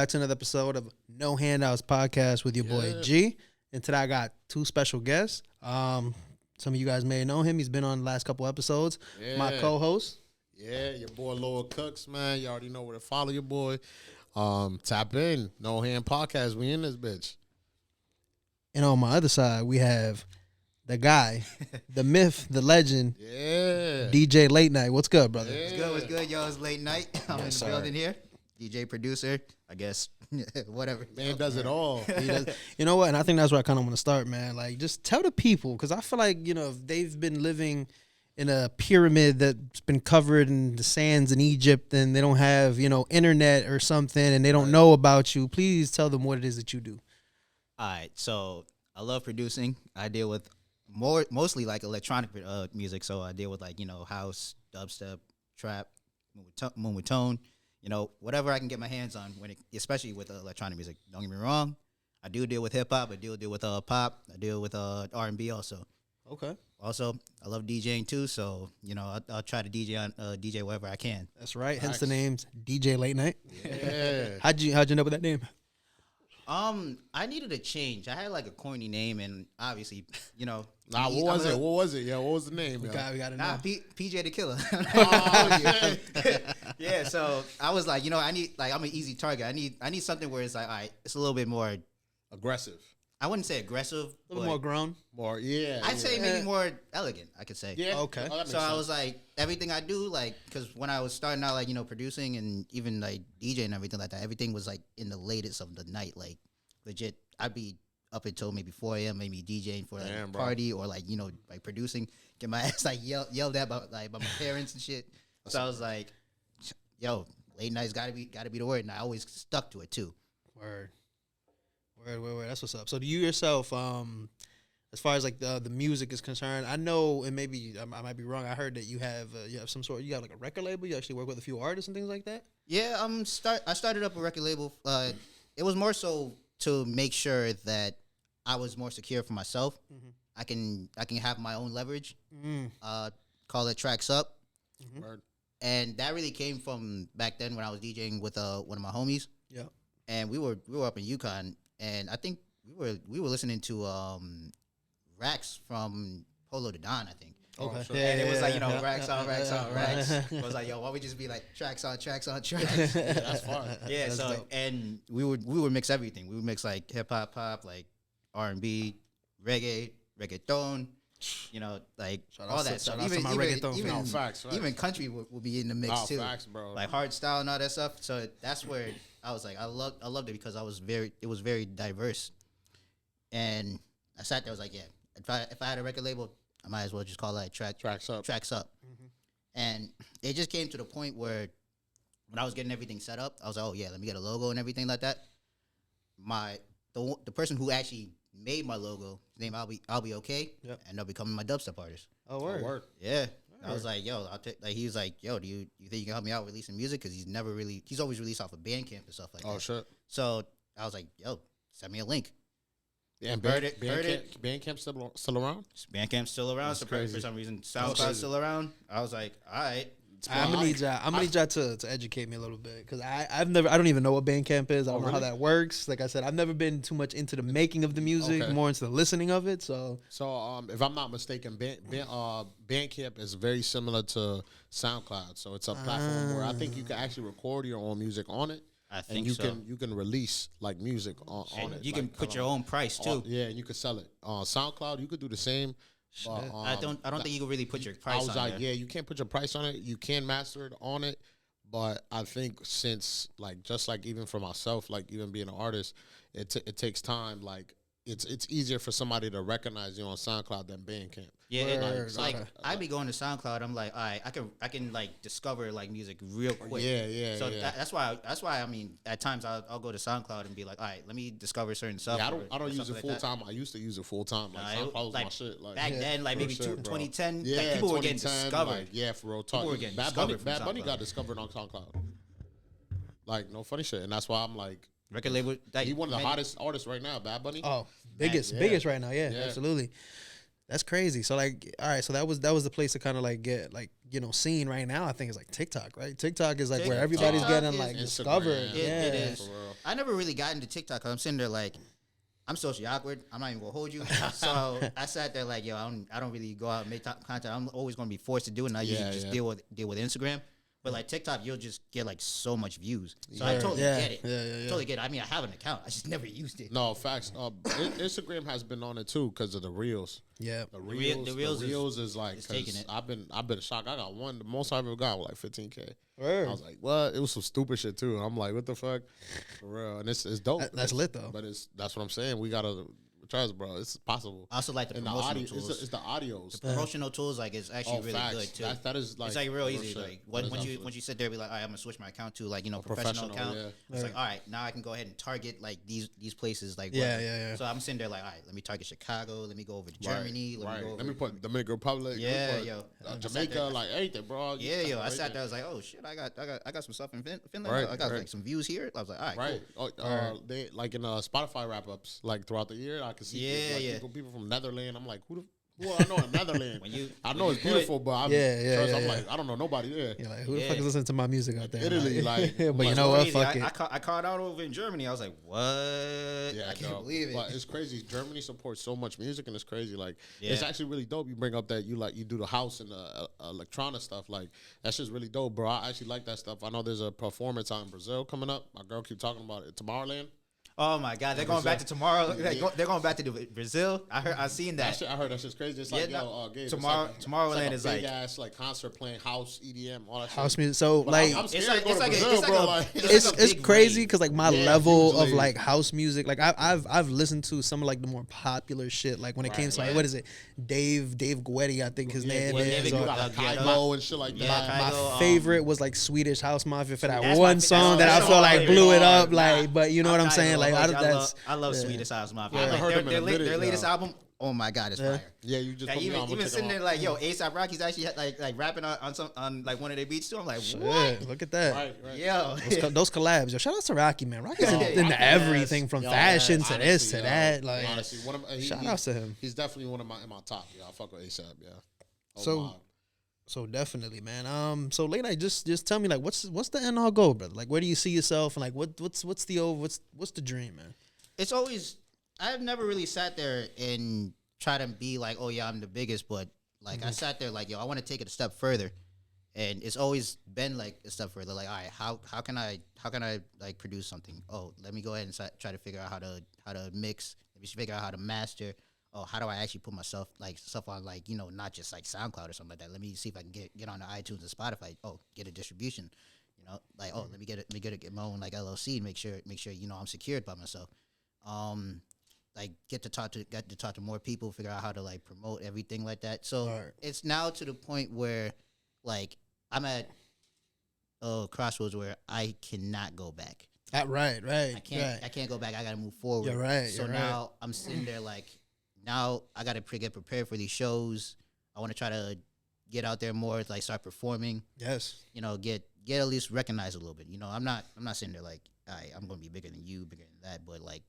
back to another episode of No Handouts podcast with your boy G. And today I got two special guests. Some of you guys may know him. He's been on the last couple episodes. Yeah. My co-host. Yeah, your boy Lord Cooks, man. You already know where to follow your boy. Tap in. No Hand Podcast. We in this bitch. And on my other side, we have the guy, the myth, the legend, DJ Late Night. What's good, brother? Yeah. What's good, y'all? It's late night. I'm in the building here. DJ, producer, I guess, whatever. Man does it all. He does. You know what? And I think that's where I kind of want to start, man. Like, just tell the people, because I feel like, you know, if they've been living in a pyramid that's been covered in the sands in Egypt and they don't have, you know, internet or something and they don't know about you, please tell them what it is that you do. All right, so I love producing. I deal with mostly like electronic music. So I deal with like, you know, house, dubstep, trap, moon with tone, you know, whatever I can get my hands on, especially with electronic music. Don't get me wrong. I do deal with hip hop. I deal with pop. I deal with R&B also. Okay. Also, I love DJing too. So, you know, I'll try to DJ wherever I can. That's right. Hence the name's DJ Late Night. Yeah. How'd you end up with that name? I needed a change. I had like a corny name, and obviously, you know. Nah, what was it? What was it? Yeah, what was the name? We got to know. PJ the Killer. Oh, Yeah, so I was like, you know, I'm an easy target. I need something where it's like, all right, it's a little bit more aggressive. I wouldn't say aggressive. A little more grown. More, yeah. I'd say maybe more elegant, I could say. Yeah. Okay. Oh, that makes So I sense. was like, everything I do, like, because when I was starting out, like, you know, producing and even like DJ and everything like that, everything was like in the latest of the night. Like, legit, I'd be up until maybe 4 a.m., maybe DJing for like a party or like, you know, like producing, get my ass like yelled at by my parents and shit. So I was like, yo, late night's gotta be the word, and I always stuck to it too. Word. That's what's up. So do you yourself, as far as like the music is concerned, I know, and maybe I might be wrong, I heard that you have some sort, you got like a record label, you actually work with a few artists and things like that? Yeah, I started up a record label. It was more so to make sure that I was more secure for myself. Mm-hmm. I can have my own leverage. Mm. Call it Tracks Up. Mm-hmm. Word. And that really came from back then when I was DJing with one of my homies. Yeah. And we were up in Yukon, and I think we were listening to Rax from Polo to Don, I think. Okay. sure. And it was like, you know, yeah. Rax on Rax on Rax. It was like, yo, why we just be like tracks on tracks on tracks? Yeah, that's fine. Yeah, That's so dope. and we would mix everything. We would mix like hip hop, pop, like R&B, reggaeton, you know, like Shout all out that to- stuff. shout out to my reggaeton even, fans. No, facts. even country will be in the mix too. Facts, bro. Like hard style and all that stuff. So that's where I was like, I loved it because it was very diverse. And I sat there, I was like, yeah, if I had a record label, I might as well just call it Tracks Up. Tracks Up. Mm-hmm. And it just came to the point where when I was getting everything set up, I was like, oh yeah, let me get a logo and everything like that. The person who actually made my logo, his name I'll be okay, Yep. and they'll becoming my dubstep artist. Oh, word. Work. Yeah. I was like, yo, he was like, yo, do you think you can help me out releasing music? Because he's always released off of Bandcamp and stuff like Oh, that. shit. So I was like, yo, send me a link. Yeah, and Heard it. Bandcamp's still around? Bandcamp's still around. That's So crazy. for some reason, SoundCloud's still around. I was like, all right. I'm gonna need y'all to educate me a little bit, because I don't even know what Bandcamp is. I don't know how really? that works. Like I said, I've never been too much into the making of the music, Okay. more into the listening of it. So If I'm not mistaken, Bandcamp is very similar to SoundCloud. So it's a platform where I think you can actually record your own music on it. I think And you so. can release like music on And it. you like, can put kinda your own price too. Yeah, and you can sell it. SoundCloud, you could do the same. But, I don't think you can really put your I price was on like, there. yeah, you can't put your price on it. You can master it on it. But I think since, like, just like even for myself, like even being an artist, it takes time. Like, it's easier for somebody to recognize you on SoundCloud than Bandcamp. Yeah, Word, it's like okay. I be going to SoundCloud. I'm like, all right, I can like discover like music real quick. Yeah, So yeah. that's why I mean at times I'll go to SoundCloud and be like, all right, let me discover certain stuff. Yeah, or I don't use it something full like that. time. I used to use it full time. Like, Nah, SoundCloud was like, my shit. Like, Back then, like real maybe shit, bro. 2010, Yeah, like, people were getting 2010, discovered. Like, yeah, for real talk. People were getting Bad discovered from Bunny SoundCloud. got discovered on SoundCloud. Like, no funny shit. And that's why I'm like, Record label. Like, he one of the man, hottest artists right now, Bad Bunny. biggest yeah. right now. Yeah, Yeah. absolutely. That's crazy. So like, all right, so that was the place to kind of like get like seen right now. I think it's like TikTok, right? TikTok is like where everybody's TikTok getting is like Instagram. discovered. It Yeah, is. I never really got into TikTok because I'm sitting there like, I'm socially awkward. I'm not even gonna hold you. So I sat there like, yo, I don't really go out and make content. I'm always gonna be forced to do it. And I usually just deal with Instagram. But like TikTok, you'll just get like so much views. So I totally get it. Yeah. Totally get it. I mean, I have an account. I just never used it. No facts. Instagram has been on it too because of the reels. yeah. The reels is like is taking it. I've been shocked. I got one. The most I've ever got was like 15K. Word. I was like, what? It was some stupid shit too. And I'm like, what the fuck? For real. And it's dope. That's lit though. But that's what I'm saying. We gotta trust, bro. It's possible. I also like the And the promotional audio, tools. it's the audios. The promotional tools, like, it's actually really facts. good too. That is like it's like real real easy. shit. Like That is once you absolute- sit there, and be like, all right, I'm gonna switch my account to like professional account. yeah. It's like, all right, now I can go ahead and target like these places. Like Yeah. So I'm sitting there like, all right, let me target Chicago. Let me go over to Right, Germany. right. Let me go. Let me put Dominican Republic. Yeah, let me put, yo. I sat Jamaica, there- like anything, bro. Yeah, yo. I Right sat there. I was like, oh shit, I got some stuff in Finland. Right, I got right. like some views here. I was like, all right, Right. cool. They like in Spotify wrap ups, like throughout the year, I can see people from Netherlands. I'm like, who I know in Netherlands? I know it's beautiful, but I'm like, I don't know nobody there. You're like, who the fuck is listening to my music out there? Italy, like, but you like, know what? Crazy. Fuck it. I caught out over in Germany. I was like, what? Yeah, I can't dog. believe it. But it's crazy. Germany supports so much music, and it's crazy. Like, Yeah. it's actually really dope. You bring up that you do the house and the electronic stuff. Like, that's just really dope, bro. I actually like that stuff. I know there's a performance out in Brazil coming up. My girl keep talking about it. Tomorrowland. Oh my God, they're going back to tomorrow. They're going back to Brazil. I seen that. I heard that shit's crazy. It's like, Gabe, Tomorrowland is big like ass like concert playing house, EDM, all that House shit. music. So But like I'm It's scared like- to go it's to like a- Brazil, it's like bro. a- Like, it's like a it's big crazy rave. because like my Yeah, level of usually- like house music, like I've listened to some of like the more popular shit. Like when it came to like what is it, Dave Guetti, I think his name David is. you or- got Yeah, Kygo and shit like yeah, that. Kygo. my favorite was like Swedish House Mafia for that That's one my- song that's that I my feel like favorite. blew it up. Nah, Like, but you know what I'm not saying? even Like gonna hold you. that's I love Swedish House Mafia. I haven't heard them in a minute, their latest though. album. Oh my God, it's fire. Yeah, you just Yeah, put me on. I'm even gonna check sitting them there out. like, yo, ASAP Rocky's actually like rapping on like one of their beats too. I'm like, shit. what? Look at that. Right. Yo, Those collabs, yo. Shout out to Rocky, man. Rocky's Yeah, into Rocky, everything from Yo, fashion to honestly, this to yo, that. Like, honestly, shout out to him. He's definitely one of my top. Yeah, I fuck with ASAP. Yeah. Oh, So- wow. So definitely, man. So late night, just tell me like what's the end all goal, brother? Like where do you see yourself and like what's the dream, man? it's always. I've never really sat there and try to be like, oh yeah, I'm the biggest, but like I sat there like, yo, I want to take it a step further, and it's always been like a step further. Like, all right, how can I like produce something? Oh, let me go ahead and try to figure out how to mix. Let me figure out how to master. Oh, how do I actually put myself like stuff on like not just like SoundCloud or something like that. Let me see if I can get on the iTunes and Spotify. Oh, get a distribution. Like let me get my own like LLC and make sure I'm secured by myself. Like get to talk to more people, figure out how to like promote everything like that. So Right. it's now to the point where like I'm at a crossroads where I cannot go back. Right. I can't go back. I gotta move forward. You're right, So you're now I'm sitting there like, now I gotta get prepared for these shows. I want to try to get out there more, like start performing. Yes. Get at least recognized a little bit. I'm not sitting there like, all right, I'm gonna be bigger than you, bigger than that. But like,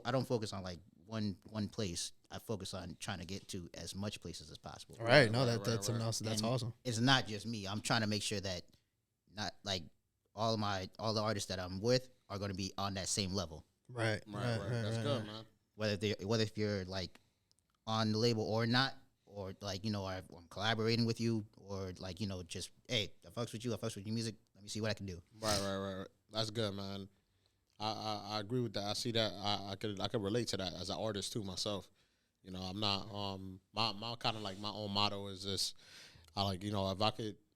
I don't focus on like one place. I focus on trying to get to as much places as possible. All right. No, right, that's right. that's And awesome. It's not just me. I'm trying to make sure that not like all the artists that I'm with are going to be on that same level. Right. Right. That's right. good, man. Whether if you're like on the label or not, or like I'm collaborating with you, or like just hey, I fucks with you, I fucks with your music. Let me see what I can do. Right. That's good, man. I agree with that. I see that. I could relate to that as an artist too myself. I'm not my kind of like my own motto is this. I like if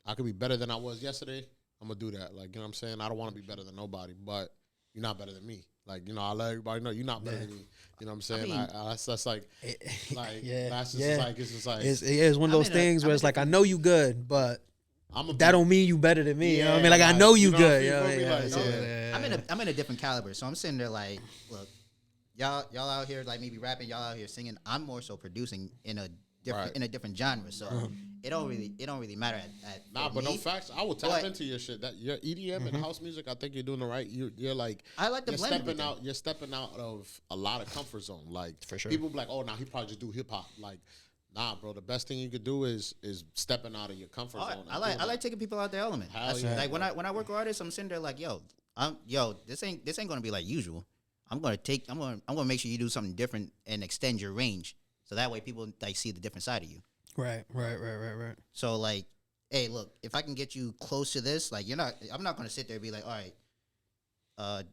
I could be better than I was yesterday, I'm gonna do that. Like what I'm saying, I don't want to be better than nobody, but you're not better than me. Like I let everybody know you're not better than me. You know what I'm saying? mean, that's like Yeah. that's just yeah. like it's just like It's one of those things where it's like I know you good, but I'm that don't mean you better than me. You know what I Yeah, mean? Like I like, know you you know, good. you You know, feel me? yeah, Like, yeah. I'm in a different caliber, so I'm sitting there like, look, y'all out here like maybe rapping, y'all out here singing. I'm more so producing in a different Right. in a different genre, so it don't really matter at Nah, for but no me. facts. I will tap But- into your shit. That your EDM and house music, I think you're doing the right. You're like I like the you're blend of stepping everything. out. You're stepping out of a lot of comfort zone. Like For sure. people be like, oh, now he probably just do hip hop. Like Nah, bro. The best thing you could do is stepping out of your comfort zone. I like taking people out their element. Like when I work with artists, I'm sitting there like, this ain't gonna be like usual. I'm gonna make sure you do something different and extend your range, so that way people like see the different side of you. Right. So like, hey, look, if I can get you close to this, like I'm not gonna sit there and be like, all right,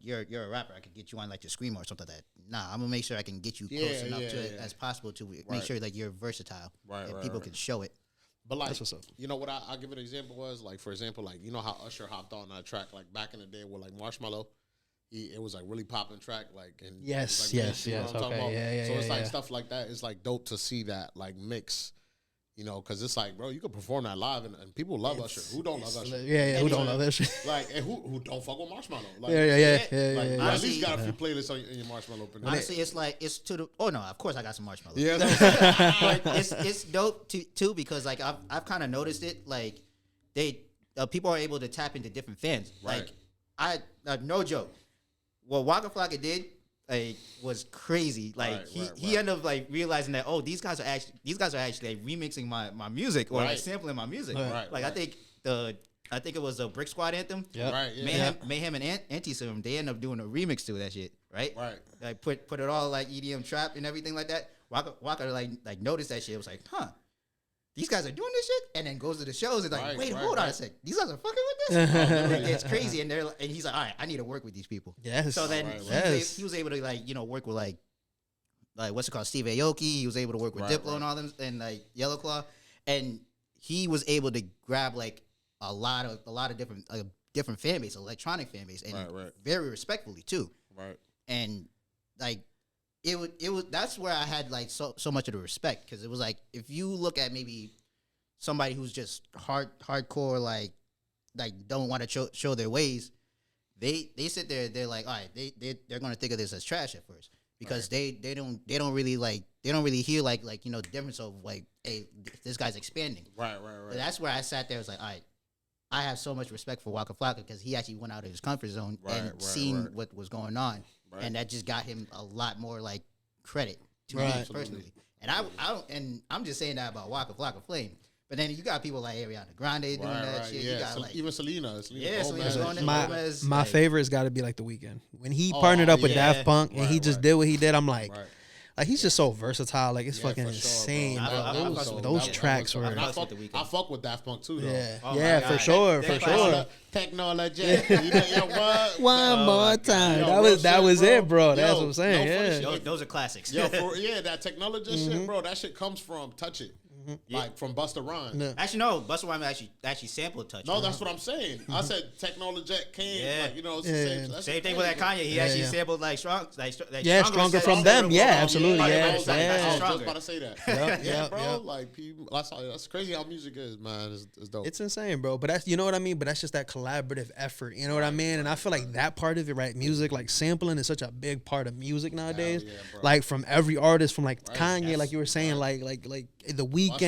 you're a rapper, I could get you on like the screamer or something like that. Nah, I'm gonna make sure I can get you close enough to it as possible to make sure that you're versatile and people can show it. But like, that's what's up. You know what I'll give an example was like, for example, like you know how Usher hopped on that track like back in the day with like Marshmello. It was like really popping track, like and yes. You know what I'm talking about? Yeah, so it's like stuff like that. It's like dope to see that like mix. You know, because it's like, bro, you can perform that live, and people love Usher. Who don't love Usher? Yeah, who don't love Usher? Like, and who don't fuck with Marshmello? Like, Yeah. You at least got a few playlists in your Marshmello. Honestly, it's to the. Oh no, of course I got some Marshmello. Yeah, but it's dope too because like I've kind of noticed it. Like people are able to tap into different fans. Right. Like no joke, what Waka Flocka did. Like was crazy. Like he ended up like realizing that these guys are actually like remixing my music or like sampling my music. Like I think it was a Brick Squad anthem. Yeah. Right. Yeah. Mayhem and Anti-Serum, they end up doing a remix to that shit. Right. Right. Like put it all like EDM trap and everything like that. Waka like noticed that shit. It was like, these guys are doing this shit, and then goes to the shows and like, hold on a sec, these guys are fucking with this. It's crazy, and he's like, all right, I need to work with these people. Yes. So then he was able to like work with like what's it called, Steve Aoki. He was able to work with Diplo and all them, and like Yellow Claw, and he was able to grab like a lot of different fan base, electronic fan base, and very respectfully too. Right. And like. It was that's where I had like so much of the respect, because it was like if you look at maybe somebody who's just hardcore like don't want to show their ways, they sit there, they're like, all right, they're gonna think of this as trash at first, because they don't really hear like the difference of like, hey, this guy's expanding. Right. But that's where I sat there. I was like, all right, I have so much respect for Waka Flocka, because he actually went out of his comfort zone and seen what was going on. Right. And that just got him a lot more like credit to me personally. And I'm just saying that about Waka Flocka Flame. But then you got people like Ariana Grande doing that shit. Yeah. You got like even Selena. My favorite's got to be like The Weeknd when he partnered up with Daft Punk and he just did what he did. I'm like. Like he's just so versatile. Like it's fucking insane. Bro. Those tracks were. I fuck with Daft Punk too, though. Yeah, for sure. Technology. One more time. That was it, bro. That's what I'm saying. Those are classics. That technology shit, bro. That shit comes from Touch It. Like from Busta Rhymes. No. Actually, no. Busta Rhymes actually sampled Touch It. No, that's what I'm saying. I said Technology came. Yeah. Like, it's the same thing with that Kanye. He actually sampled like Stronger from them. Yeah, absolutely. I was just about to say that. Bro. Like, that's crazy how music is, man. It's dope. It's insane, bro. But that's, you know what I mean. But that's just that collaborative effort. You know what I mean? And I feel like that part of it, right? Music, like sampling, is such a big part of music nowadays. Like from every artist, from like Kanye, like you were saying, like The Weeknd,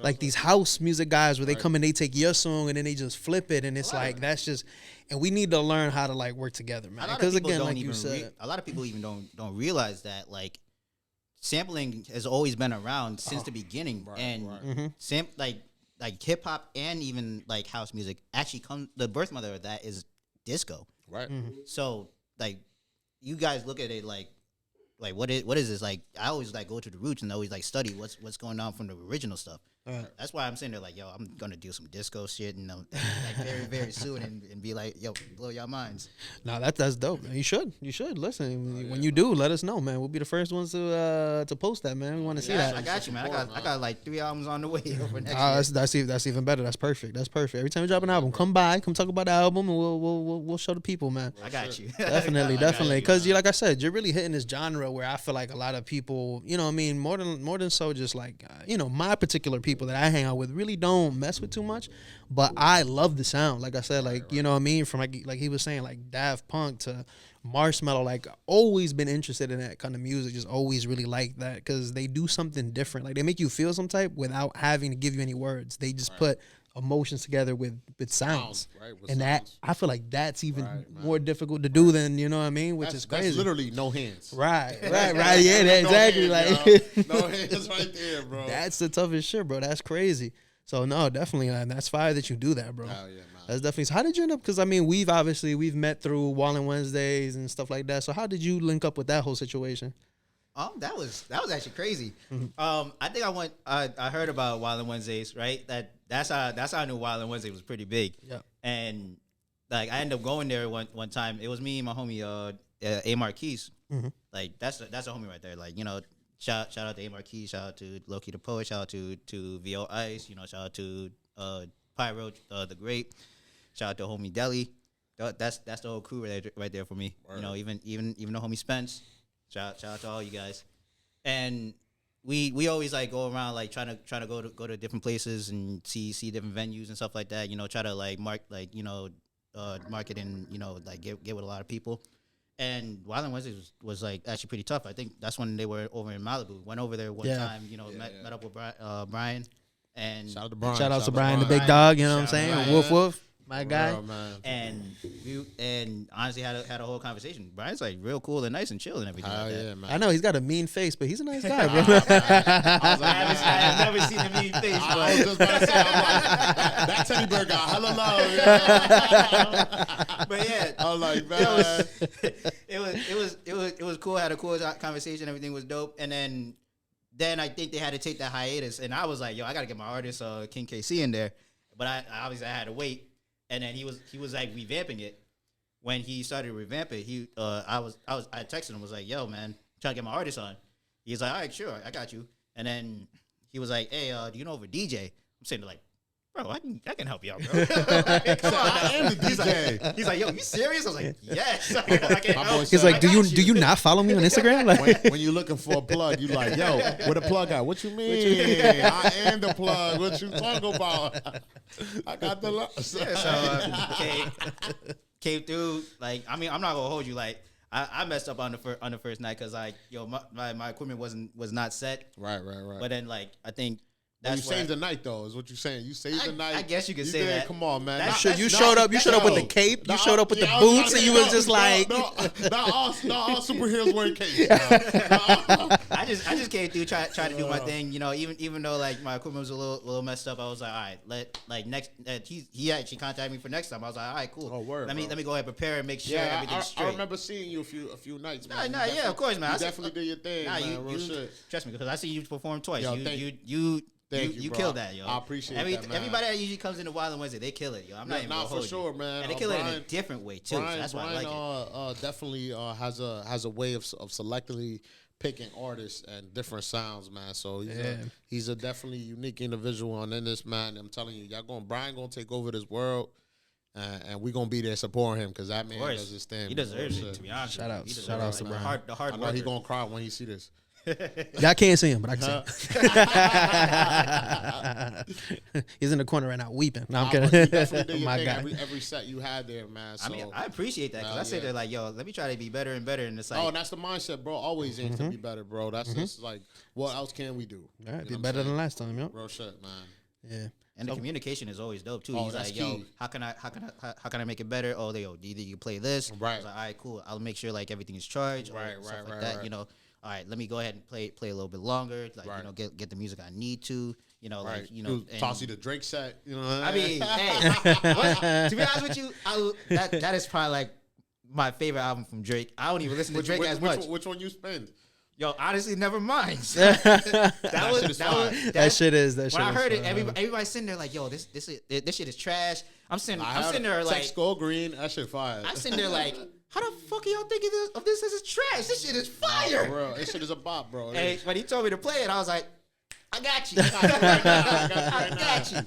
like these house music guys where they come and they take your song and then they just flip it, and it's like that's just, and we need to learn how to like work together, man. Because again, like you said, a lot of people even don't realize that like sampling has always been around since the beginning, and like hip hop and even like house music actually the birth mother of that is disco, right? So like you guys look at it like what is this? Like I always like go to the roots and always like study what's going on from the original stuff. That's why I'm saying they're like, yo, I'm gonna do some disco shit and like very very soon and be like, yo, blow your minds. No, that's dope, man. You should listen. When you do, let us know, man. We'll be the first ones to post that, man. We want to see that. I got you, man. I got like 3 albums on the way over next year. That's even better. That's perfect. Every time we drop an album, come talk about the album, and we'll show the people, man. I got you. Definitely, because like I said, you're really hitting this genre where I feel like a lot of people, you know what I mean, more than so, just like my particular people that I hang out with really don't mess with too much, but I love the sound. Like I said, like you know what I mean, from like he was saying, like Daft Punk to Marshmello, like always been interested in that kind of music, just always really like that, because they do something different. Like they make you feel some type without having to give you any words. They just put emotions together with sounds. Right, with and sounds. that I feel like that's even Right, man. more difficult to do than, you know what I mean, which is crazy. That's literally no hands. Right, yeah, No exactly. hands, Like yo. No hands right there, bro. that's the toughest shit, bro. That's crazy. So no, definitely, man, that's fire that you do that, bro. Hell yeah, man. That's definitely. So how did you end up? Because I mean, we've met through Wallin Wednesdays and stuff like that. So how did you link up with that whole situation? That was actually crazy. I think I heard about Wild and Wednesdays, right? That's how I knew Wild and Wednesday was pretty big. Yeah. And like I ended up going there one time. It was me and my homie A Marquise. Like that's a homie right there. Like, you know, shout out to A Marquise, shout out to Loki the Poet, shout out to VO Ice, you know, shout out to Pyro the Great, shout out to homie Deli. That's the whole crew right there for me. Word. You know, even the homie Spence. Shout out to all you guys. And we always like go around like trying to go to different places and see different venues and stuff like that. You know, try to like market and, you know, like get with a lot of people. And Wild and Wednesdays was like actually pretty tough. I think that's when they were over in Malibu. Went over there one time, you know, met up with Brian. And Shout out to Brian. Shout out to Brian, the big dog. You know what I'm saying? Woof woof. My guy. Man. And honestly had a whole conversation. Brian's like real cool and nice and chill and everything Hell like that. yeah, man. I know he's got a mean face, but he's a nice guy, bro. I've never seen a mean face, I but was just about to say, I'm like, that teddy bear got hella love. Yeah. but yeah, I was like, man. it was cool. Had a cool conversation. Everything was dope. And then I think they had to take that hiatus. And I was like, yo, I gotta get my artist King KC in there. But I obviously I had to wait. And then he was like revamping it. When he started to revamp it, I texted him, was like, yo, man, trying to get my artist on. He's like, all right, sure, I got you. And then he was like, hey, do you know of a DJ? I'm sitting there like, bro, I can help you out, bro. Like, come on, I am the DJ. He's like, yo, you serious? I was like, yes. I can help. He's like, do you not follow me on Instagram? Like, when you're looking for a plug, you like, yo, where the plug at? What you mean? I am the plug. What you talking about? I got the love. Yeah, so came through. Like, I mean, I'm not gonna hold you. Like, I messed up on the first night because like, yo, my equipment was not set. Right. But then like, I think. You saved the night, though, is what you're saying. You saved the night. I guess you could say that. Come on, man. you showed up with the cape. You showed up with the boots, and you was just like, not all superheroes wearing capes. I just came through, try to do my thing. You know, even though like my equipment was a little messed up, I was like, all right, next. He actually contacted me for next time. I was like, all right, cool. Oh, word, let me go ahead and prepare and make sure everything's straight. I remember seeing you a few nights. Man. Yeah, of course, man. You definitely did your thing, man. Real shit. Trust me, because I see you perform twice. Yo, You killed that, yo. I appreciate that, man. Everybody that usually comes into Wild and Wednesday, they kill it, yo. I'm not even gonna hold for sure, man. And they kill it in a different way too. Brian, so that's why I like it. Definitely has a way of selectively picking artists and different sounds, man. So he's a definitely unique individual. And in this, man, I'm telling you, Brian gonna take over this world. And we're gonna be there supporting him because that man does his thing. He deserves it, to be honest. Shout out to Brian. The hard I know he's gonna cry when he see this. Y'all can't see him, but I can see him. He's in the corner right now weeping. No, I'm kidding. You definitely did your thing every set you had there, man. So, I mean, I appreciate that because I sit there like, yo, let me try to be better and better. And it's like, and that's the mindset, bro. Always aim to be better, bro. That's just like, what else can we do? All right, be better than last time, yo. Real shit, man. Yeah. And the communication is always dope too. He's like, yo, how can I make it better? Oh, either you play this. Right. I was like, all right, cool. I'll make sure like everything is charged. Right. That, you know. All right, let me go ahead and play a little bit longer. Like, you know, get the music I need to. You know, like, you know, toss you the Drake set. You know, I mean, hey, to be honest with you, that is probably like my favorite album from Drake. I don't even listen to Drake as much. Which one you spend? Yo, honestly, never mind. That shit is. When I heard it, everybody sitting there like, yo, this shit is trash. I'm sitting there like, text Gold Green. That shit fire. I'm sitting there like, how the fuck are y'all thinking of this as trash? This shit is fire, bro. This shit is a bop, bro. Hey, but he told me to play it. I was like, I got you. I got you.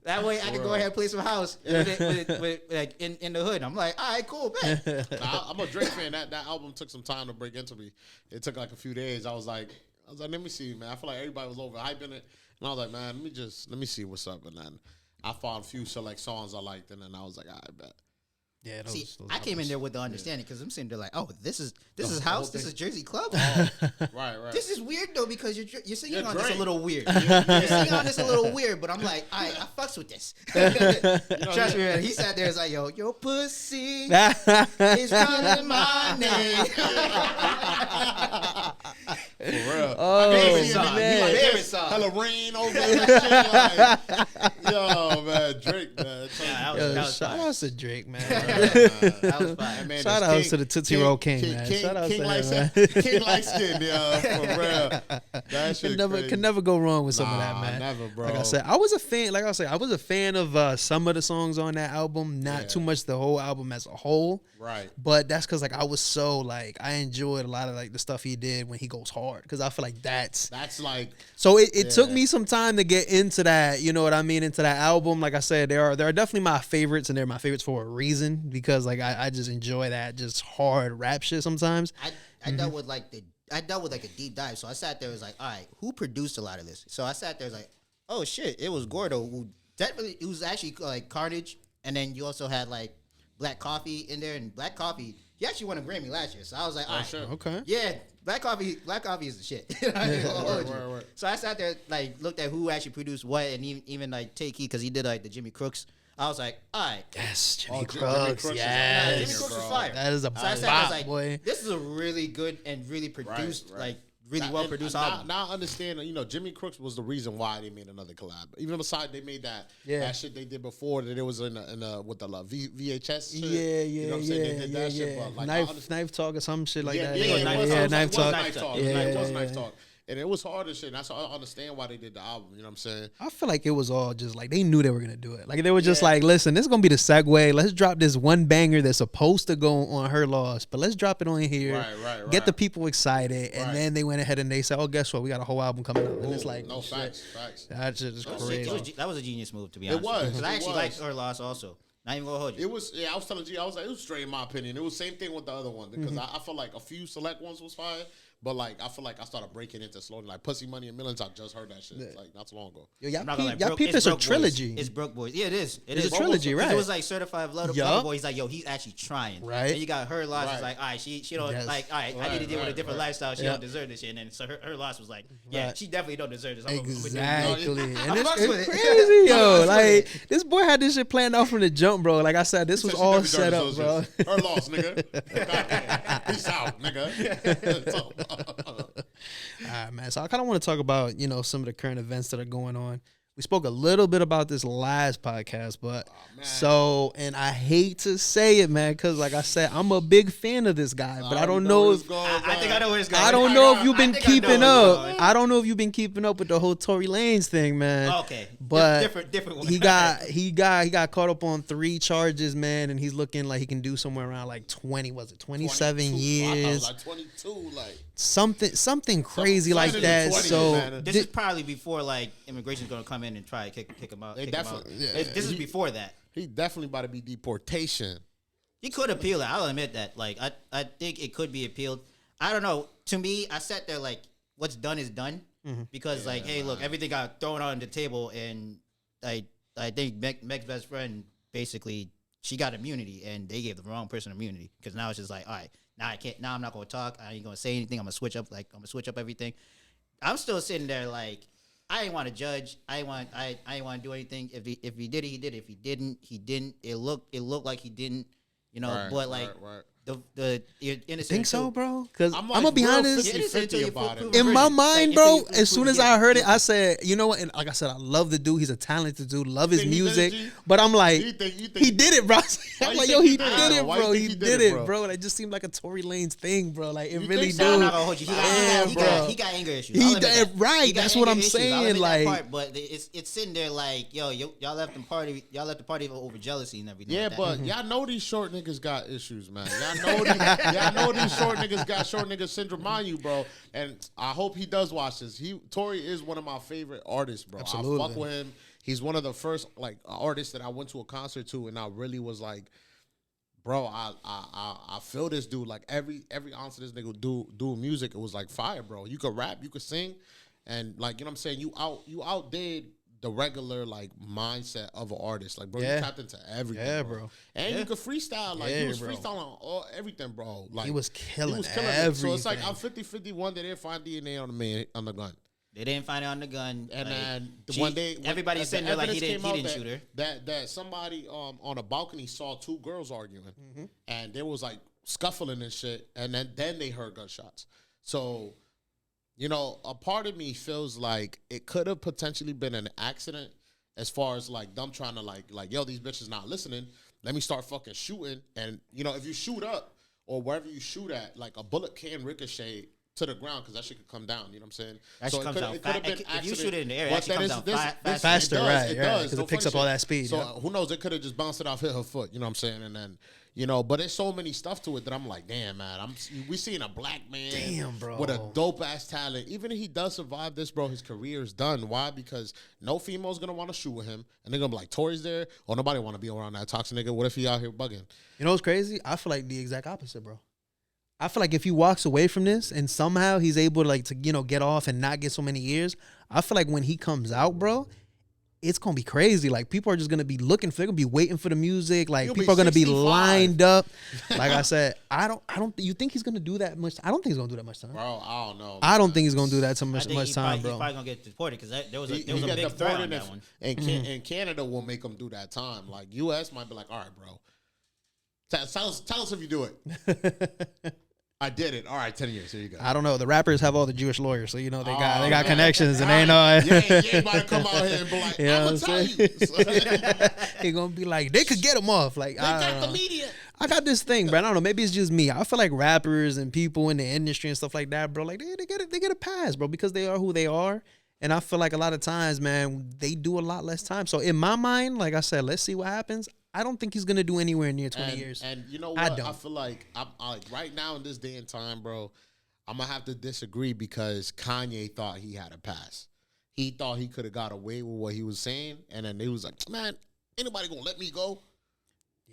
That way I can go ahead and play some house with like in the hood. I'm like, all right, cool, man. I'm a Drake fan. That album took some time to break into me. It took like a few days. I was like, let me see, man. I feel like everybody was overhyping it, and I was like, man, let me see what's up. And then I found a few select songs I liked, and then I was like, I bet. Yeah, See, those I came in albums. there with the understanding because I'm sitting there like, oh, this is house, this is Jersey Club. Right. This is weird though because you're singing on this a Drake. little weird. You're singing on this a little weird, but I'm like, I fucks with this. Trust me, man. He sat there, it's like, yo, your pussy is calling my name. For real. Oh, man. Favorite song. Hella rain over there and shit. Like, yo, man, Drake, man. Yeah, Yo, that was shout fire. out to Drake, man. That was fire. Man, Shout it's out to the Tootsie Roll King, man. Shout out King to Light him, man. King Light Skin, yo, for real. That shit crazy. Can never go wrong with some of that, Nah, man. never, bro. Like I said, I was a fan. Like I said, I was a fan of some of the songs on that album. Not too much the whole album as a whole. Right. But that's because like I was so like I enjoyed a lot of like the stuff he did when he goes hard because I feel like that's like so it took me some time to get into that, you know what I mean, into that album. Like I said, there are definitely my favorites, and they're my favorites for a reason because like I just enjoy that just hard rap shit sometimes. I dealt with like a deep dive. So I sat there, was like, all right, who produced a lot of this? So I sat there, was like, oh shit, it was Gordo. Who definitely, it was actually like Carnage, and then you also had like Black Coffee in there, and Black Coffee, he actually won a Grammy last year. So I was like, all right, sure. Okay. yeah, Black Coffee is the shit. Word. So I sat there, like, looked at who actually produced what, and even like Take Heat, because he did like the Jimmy Crooks. I was like, all right. Yes, Jimmy Jimmy Crooks. Crooks is Yes. Jimmy Crooks was fire. That is a So I sat there, I was bop, like, boy. this is a really good and really produced, Right. like, really well produced album. Now I understand, you know, Jimmy Crooks was the reason why they made another collab. Even besides they made that shit they did before, that it was in a with the VHS shit. Yeah, You know what I'm saying? They did that shit, but like knife talk or some shit like that. Knife Talk. Yeah, It was yeah, Knife yeah. Talk. And it was hard as shit. And that's why I understand why they did the album. You know what I'm saying? I feel like it was all just like they knew they were gonna do it. Like they were just like, listen, this is gonna be the segue. Let's drop this one banger that's supposed to go on Her Loss, but let's drop it on here. Right. Get the people excited, and Right. then they went ahead and they said, "Oh, guess what? We got a whole album coming out." And it's like, no, shit. facts. That shit is crazy. That was a genius move, to be honest. was, Because I it actually was. liked Her Loss also. Not even gonna hold you. It was, I was telling G, I was like, it was straight in my opinion. It was the same thing with the other one because I feel like a few select ones was fire, but like I feel like I started breaking into slowly. Like Pussy Money and Millions, I just heard that shit like not too long ago. Yo, y'all I'm not gonna lie, y'all Broke- peep it's this a Broke Boys. trilogy. It's Broke Boys. Yeah, it is. It It's is a trilogy, 'Cause right? It was like Certified Lover Yup. Boy. He's like, yo, he's actually trying. Right. And you got Her Loss. Right. It's like, all right, she don't Yes. like, all right, I need to deal with a different lifestyle. She Yeah. don't deserve this shit. And then so her Loss was like, yeah, Right. she definitely don't deserve this. I'm gonna do it. Exactly. And I it's, fucks with it's it. crazy, I yo. fucks with Like this boy had this shit planned out from the jump, bro. Like I said, this was She all never set up, deserves bro. this. Her loss, nigga. Goddamn. Peace out, nigga. All right, man. So I kind of want to talk about, you know, some of the current events that are going on. We spoke a little bit about this last podcast, but and I hate to say it, man, because like I said, I'm a big fan of this guy, but I don't know if I think I know where it's going. I don't know if you've been I think I know keeping where it's up. going. I don't know if you've been keeping up with the whole Tory Lanez thing, man. Okay, But different one. he got caught up on 3 charges, man, and he's looking like he can do somewhere around like 27 I thought it years, was like 22, like something crazy like Something that. in the 20s, So man. This is probably before like immigration's gonna come in and try to kick him out. They kick him out. definitely- yeah. This is before that. he definitely about to be deportation. He could appeal it. I'll admit that. Like I think it could be appealed. I don't know. To me, I sat there like, what's done is done. Because like, hey, look, everything got thrown on the table, and I think Meg's best friend basically she got immunity, and they gave the wrong person immunity because now it's just like, all right, now I can't. Now I'm not gonna talk. I ain't gonna say anything. I'm gonna switch up. Like I'm gonna switch up everything. I'm still sitting there like. I ain't want to judge. I ain't want to do anything. If he did it, he did it. If he didn't, he didn't. It looked like he didn't. You know, Right, but like right. the you're innocent. think so, too. bro? Because I'm I'm like gonna be real honest. 50-50 about it. In my mind, bro, as soon as I heard it, I I said, you know what? And like I said, I love the dude. He's a talented dude. Love his think he did music. it, G? But I'm like, You think he did it, bro. Why I'm you like, think yo, he he did it, did though? it, Why you bro. think He he did it, bro. That just seemed like a Tory Lanez thing, bro. Like it You really think so? do. I'm not gonna hold you. He got anger issues. He I'll admit did- that. right, He got that's what anger I'm issues. I'll saying, admit that like- part, but it's sitting there like, yo, y'all left the party over jealousy and everything. Yeah, like that. but y'all know these short niggas got issues, man. Y'all know these short niggas got short nigga syndrome on you, bro. And I hope he does watch this. Tory is one of my favorite artists, bro. Absolutely. I fuck with him. He's one of the first like artists that I went to a concert to, and I really was like, bro, I feel this dude. Like every ounce of this nigga do music, it was like fire, bro. You could rap, you could sing, and like you know what I'm saying. You outdid the regular like mindset of an artist. Like, bro, Yeah. you tapped into everything. Yeah, bro. bro. And Yeah. you could freestyle. Like, Yeah, he was bro. freestyling on everything, bro. Like, He was killing it. everything. So it's like I'm 50-51. They didn't find DNA on the man on the gun. They didn't find it on the gun. And like, then she- one day, everybody's as sitting the there like he evidence didn't came out shoot her. That somebody on a balcony saw two girls arguing, and there was like scuffling and shit, and then they heard gunshots. So, you know, a part of me feels like it could have potentially been an accident, as far as like them trying to like yo, these bitches not listening. Let me start fucking shooting, and you know, if you shoot up or wherever you shoot at, like a bullet can ricochet to the ground because that shit could come down. You know what I'm saying? That So shit it comes could down have been fast. If you accident. shoot it in the air, it But actually that comes is- down this- Faster, it does, right, it right, does. 'cause No it picks funny up all shit. that speed, So yeah. who knows? It could have just bounced it off, hit her foot. You know what I'm saying? And then, you know, but there's so many stuff to it that I'm like, damn, man. We seeing a black man, Damn, bro. with a dope ass talent. Even if he does survive this, bro, his career is done. Why? Because no female's gonna want to shoot with him, and they're gonna be like, Tory's there. Oh, nobody want to be around that toxic nigga. What if he out here bugging? You know what's crazy? I feel like the exact opposite, bro. I feel like if he walks away from this and somehow he's able to get off and not get so many years, I feel like when he comes out, bro, it's gonna be crazy. Like people are just gonna be looking for, they're gonna be waiting for the music. Like He'll people are be gonna be 65. lined up. Like I said, I don't. You think he's gonna do that much? I don't think he's gonna do that much time. Bro, I don't know. I don't think he's gonna do that so I much think much time, he's bro. probably gonna get deported because there was a He big got threat deported on that one. and Canada will make him do that time. Like U.S. might be like, all right, bro, tell us if you do it. I did it. All right, 10 years. Here you go. I don't know. The rappers have all the Jewish lawyers, so you know they got man. connections, and All they know. right. You ain't about to come out here and be like, You know I'm what gonna I'm tell you. He gonna be like, they could get him off. Like They I don't got the know. media. I got this thing, bro. I don't know. Maybe it's just me. I feel like rappers and people in the industry and stuff like that, bro. Like they get a pass, bro, because they are who they are. And I feel like a lot of times, man, they do a lot less time. So in my mind, like I said, let's see what happens. I don't think he's gonna do anywhere near 20 years. And you know I what? don't. I feel like I'm like right now in this day and time, bro. I'm gonna have to disagree because Kanye thought he had a pass. He thought he could have got away with what he was saying, and then he was like, "Man, anybody gonna let me go?"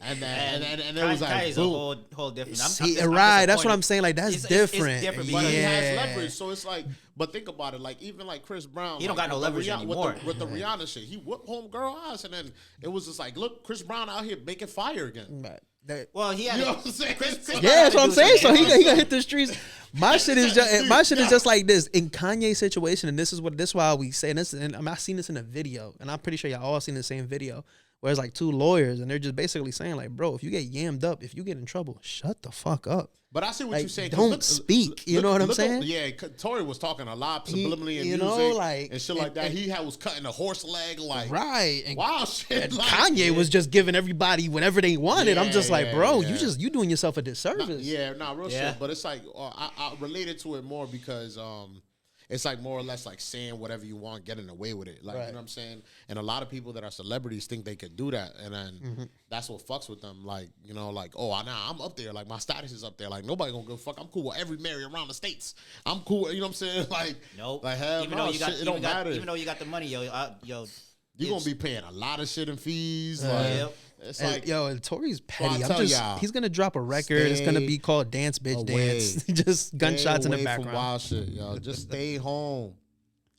And then and it was like, Kanye's a boom. whole different. See, right? That's what I'm saying. Like that's different. It's different But because he has Yeah. leverage, so it's like. But think about it, like even like Chris Brown, He don't like, got no with the leverage anymore. With the Rihanna shit, he whooped home girl ass, and then it was just like, look, Chris Brown out here making fire again. But that- Well, he had You know what I'm saying? Chris yeah, Brown that's what I'm do saying. So something. he gonna hit the streets. My shit is just like this in Kanye's situation, and this is why we say this. And I seen this in a video, and I'm pretty sure y'all all seen the same video. Where it's like two lawyers, and they're just basically saying like, bro, if you get yammed up, if you get in trouble, shut the fuck up. But I see what Like, you're saying. 'cause don't speak. You know what I'm saying? Yeah, Tory was talking a lot subliminally in you music know, like, and shit like that. and- He was cutting a horse leg, like Right. And, wow shit. and like, Kanye was just giving everybody whenever they wanted. I'm just like, Yeah, bro, yeah. you doing yourself a disservice. real Yeah. shit. But it's like I related to it more because it's like more or less like saying whatever you want, getting away with it. Like, Right. you know what I'm saying? And a lot of people that are celebrities think they could do that. And then that's what fucks with them. Like, you know, like, oh, nah, I'm up there. Like, my status is up there. Like, nobody gonna give a fuck. I'm cool with every Mary around the States. I'm cool. You know what I'm saying? Like, Nope. like, hell even no, though you got, shit, it don't matter. even though you got the money, yo, You're gonna it's- be paying a lot of shit in fees. Yeah. Like, Yep. it's And, like, yo, and Tory's I petty. tell y'all, He's gonna drop a record. It's gonna stay be called Dance Bitch away. Dance. Just gunshots in the stay away background. from wild shit, yo. Just stay home.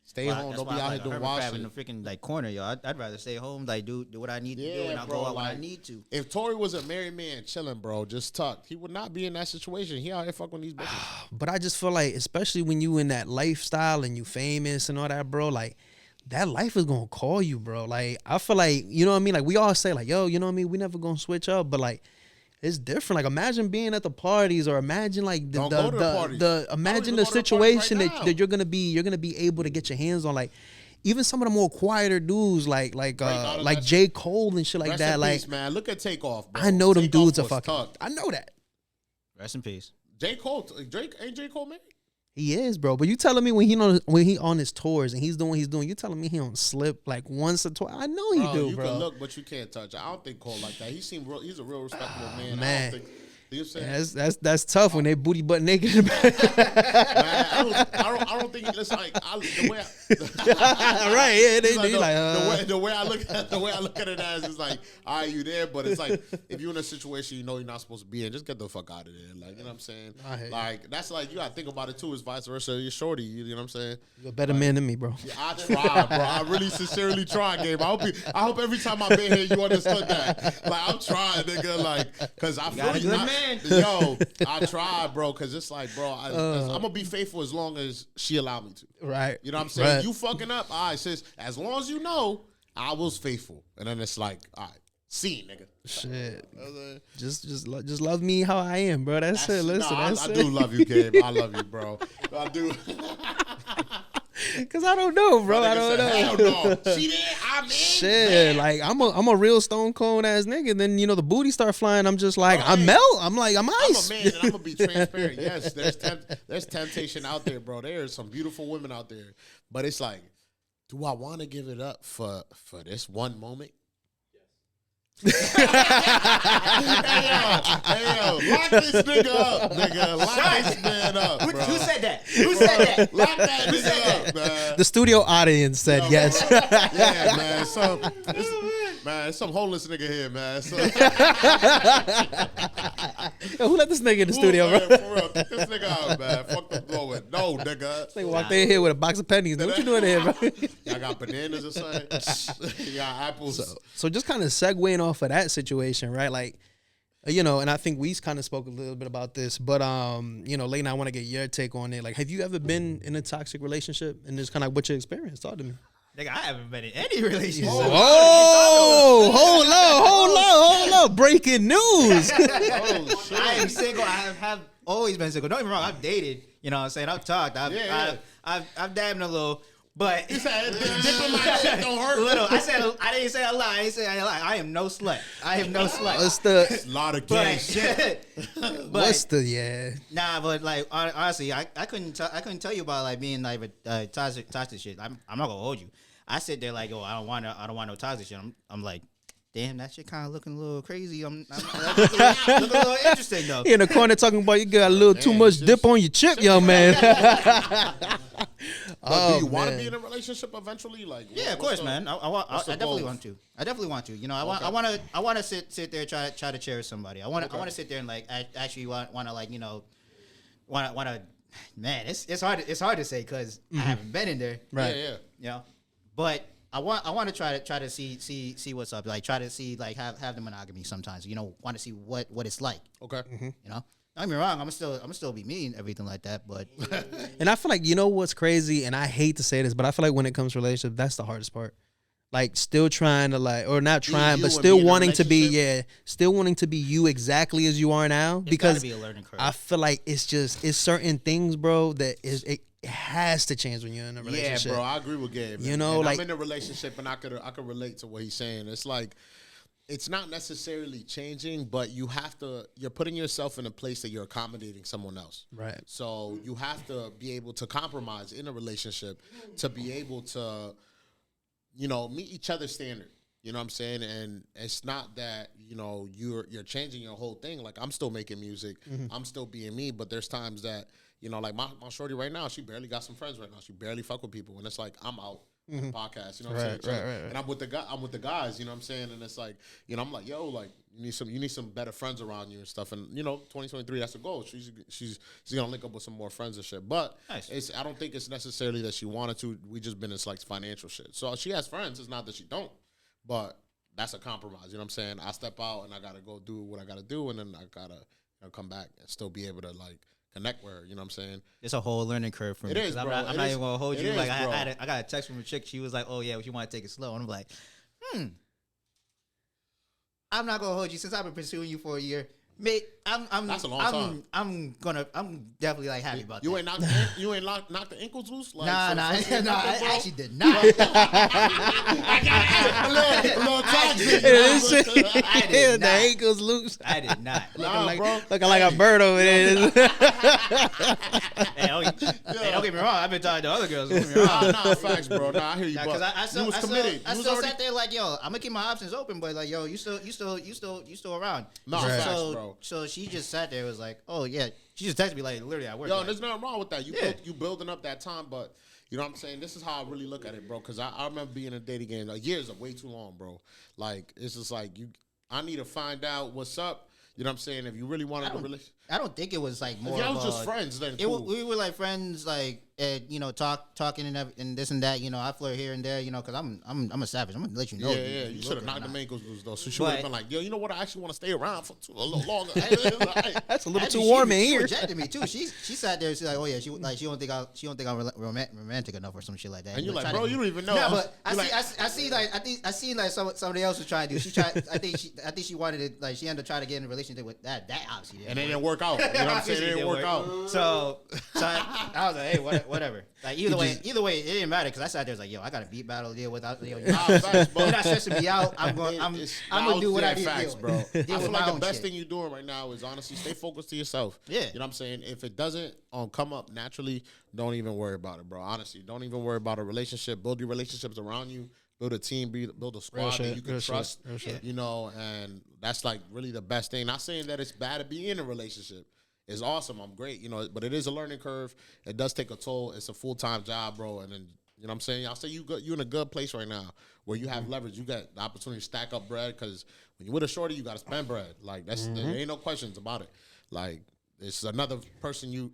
Stay home. That's Don't why be I out like here doing Herbert wild Crab shit. in the freaking like corner, yo. I'd rather stay home, like do what I need to do, Yeah, and I'll bro, go out when I like- need to. If Tory was a married man chilling, bro, just tucked, he would not be in that situation. He out here fucking these bitches. But I just feel like, especially when you in that lifestyle and you famous and all that, bro, like that life is gonna call you, bro. Like I feel like, you know what I mean? Like we all say, like, yo, you know what I mean? We never gonna switch up, but like it's different. Like imagine being at the parties, or imagine like Don't go to the parties. imagine even the go to the parties situation right now. that you're gonna be able to get your hands on. Like even some of the more quieter dudes, like out of that J. Cole and shit like Rest that. in Like peace, man. Look at Takeoff, bro. I know them Takeoff dudes are was fucking. tucked. I know that. Rest in peace. J. Cole, ain't J. Cole married? He is, bro. But you telling me when he on his tours and he's doing what he's doing, you telling me he don't slip like once or twice? I know he Bro, do, you bro. can look, but you can't touch. I don't think Cole like that. He's a real respectable man. I Man. don't think You know what I'm saying? Yeah, that's tough when they booty butt naked. In the back. Man, I don't think it's like the way. Right? Yeah, they like, do. The way I look at it as is like, all right, you there, but it's like if you're in a situation you know you're not supposed to be in, just get the fuck out of there. Like, you know what I'm saying? Like that's like you gotta think about it too. It's vice versa. You're shorty. You know what I'm saying? You're a better man than me, bro. Yeah, I try, bro. I really sincerely try, Gabe. I hope every time I've been here you understood that. Like I'm trying, nigga. Like, cause I feel you, man. yo. I try, bro. Cause it's like, bro, I'm gonna be faithful as long as she allow me to. Right. You know what I'm saying? Right. You fucking up, all right, sis. As long as you know, I was faithful. And then it's like, all right, see, nigga. Shit. Just love me how I am, bro. That's it. Listen, I do love you, Gabe. I love you, bro. I do. Cause I don't know, bro. I don't know. Hell no. She there, I'm in. Shit, like I'm a real stone cold ass nigga. Then the booty start flying. I'm just like I melt. I'm like I'm ice. I'm a man, and I'm gonna be transparent. Yes, there's temptation out there, bro. There's some beautiful women out there, but it's like, do I want to give it up for this one moment? Hey yo, lock this nigga up, nigga. Lock this man up, bro. Who said that? Who said that? Lock that nigga up, man. The studio audience said yes. Yeah, man. Some homeless nigga here, man. Yo, who let this nigga in the studio, bro? Man, for real, kick this nigga out, man. Fuck the blowing. No, nigga. They walked in here with a box of pennies. What you doing here, bro? Y'all got bananas or something? You got apples. So just kind of segueing off of that situation, right? Like, and I think we kind of spoke a little bit about this, but Layton, I want to get your take on it. Like, have you ever been in a toxic relationship, and just kind of what's your experience? Talk to me. Nigga, I haven't been in any relationship. Oh, hold on. Breaking news. I am single. I have always been single. Don't get me wrong. I've dated. You know what I'm saying? I've talked. I've dabbed a little. But you said dipping my shit don't hurt. Little. I didn't say a lie. I didn't say a lie. I am no slut. What's the lot of gay shit? What's the Nah, but like honestly, I couldn't tell you about like being like a toxic shit. I'm not gonna hold you. I sit there like, I don't want no toxic shit. I'm like, damn, that shit kind of looking a little crazy. I'm looking a little interesting though. He in the corner talking about you got a little too much dip on your chip, young man. Do you want to be in a relationship eventually? Like, yeah, of course, man. I definitely want to. I want to sit there and try to cherish somebody. I want to sit there and like actually want to like want to. Man, it's hard to say because I haven't been in there. Right. Yeah. But I want to try to see what's up. Like try to see like have the monogamy sometimes. Want to see what it's like. Okay. Don't get me wrong. I'm still be me and everything like that. But and I feel like what's crazy, and I hate to say this, but I feel like when it comes to relationship, that's the hardest part. Like still trying to like, or not trying, but still wanting to be, still wanting to be you exactly as you are now. It's because be a learning curve. I feel like it's certain things, bro, that it has to change when you're in a relationship. Yeah, bro, I agree with Gabe. And like I'm in a relationship, and I could relate to what he's saying. It's like, it's not necessarily changing, but you're putting yourself in a place that you're accommodating someone else. Right. So you have to be able to compromise in a relationship to be able to, meet each other's standard. You know what I'm saying? And it's not that, you're changing your whole thing. Like, I'm still making music. I'm still being me, but there's times that, like my shorty right now, she barely got some friends right now. She barely fuck with people. And it's like, I'm out. Podcast, you know what I'm saying? Right. And I'm with the guys, you know what I'm saying? And it's like, I'm like, yo, like you need some better friends around you and stuff. And 2023, that's the goal. She's gonna link up with some more friends and shit. But nice. I don't think it's necessarily that she wanted to. We just been in like financial shit. So she has friends. It's not that she don't, but that's a compromise. You know what I'm saying? I step out and I gotta go do what I gotta do, and then I gotta come back and still be able to like connect with her, you know what I'm saying? It's a whole learning curve for me. It is, bro. I'm not even gonna hold you. Like I I got a text from a chick. She was like, "Oh yeah, you want to take it slow?" And I'm like, I'm not gonna hold you since I've been pursuing you for a year. Mate, that's a long time. I'm definitely like happy about that. You ain't knocked the ankles loose? Like, I actually did not. The ankles loose. I did not. Looking like a bird over there. Hey, don't get me wrong. I've been talking to other girls. Don't get me wrong. Nah, facts, bro. Nah, I hear you. Because I still committed. I still sat there like, yo, I'm gonna keep my options open, but like, yo, you still around. No, facts, bro. So she just sat there. It was like, oh yeah. She just texted me like literally at work. Yo, like, there's nothing wrong with that. You building up that time, but you know what I'm saying? This is how I really look at it, bro. Because I remember being in a dating game. Like, years are way too long, bro. Like, it's just like, I need to find out what's up. You know what I'm saying? If you really wanted to really... I don't think it was like more. If y'all was just friends, then cool. We were like friends, like you know, talking and this and that. You know, I flirt here and there. You know, because I'm a savage. I'm gonna let you know. Yeah. You should have knocked the ankles loose though. So she would have been like, yo, you know what? I actually want to stay around for a little longer. That's a little too warm in She here. rejected me too. She sat there. She's like, oh yeah, she don't think I'm romantic enough or some shit like that. And you're like, bro, you don't even know. No, but I see like somebody else was trying to do. She tried. I think she wanted it. Like she ended up trying to get in a relationship with that obviously didn't and it work. didn't work out. You know what I'm saying? It didn't work out. So I was like, hey, whatever. Like either way, it didn't matter because I sat there was like, yo, I got a beat battle to deal with. You're not stressing me out. I'm gonna do what I need to do, bro. I feel like the best shit. thing you're doing right now is honestly stay focused to yourself. Yeah, you know what I'm saying. If it doesn't come up naturally, don't even worry about it, bro. Honestly, don't even worry about a relationship. Build your relationships around you. Build a team, build a squad that you can trust. You know, and that's like really the best thing. Not saying that it's bad to be in a relationship. It's awesome. I'm great, you know, but it is a learning curve. It does take a toll. It's a full-time job, bro. And then, you know what I'm saying? I'll say you're in a good place right now where you have leverage. You got the opportunity to stack up bread because when you're with a shorty, you got to spend bread. Like, there ain't no questions about it. Like, it's another person you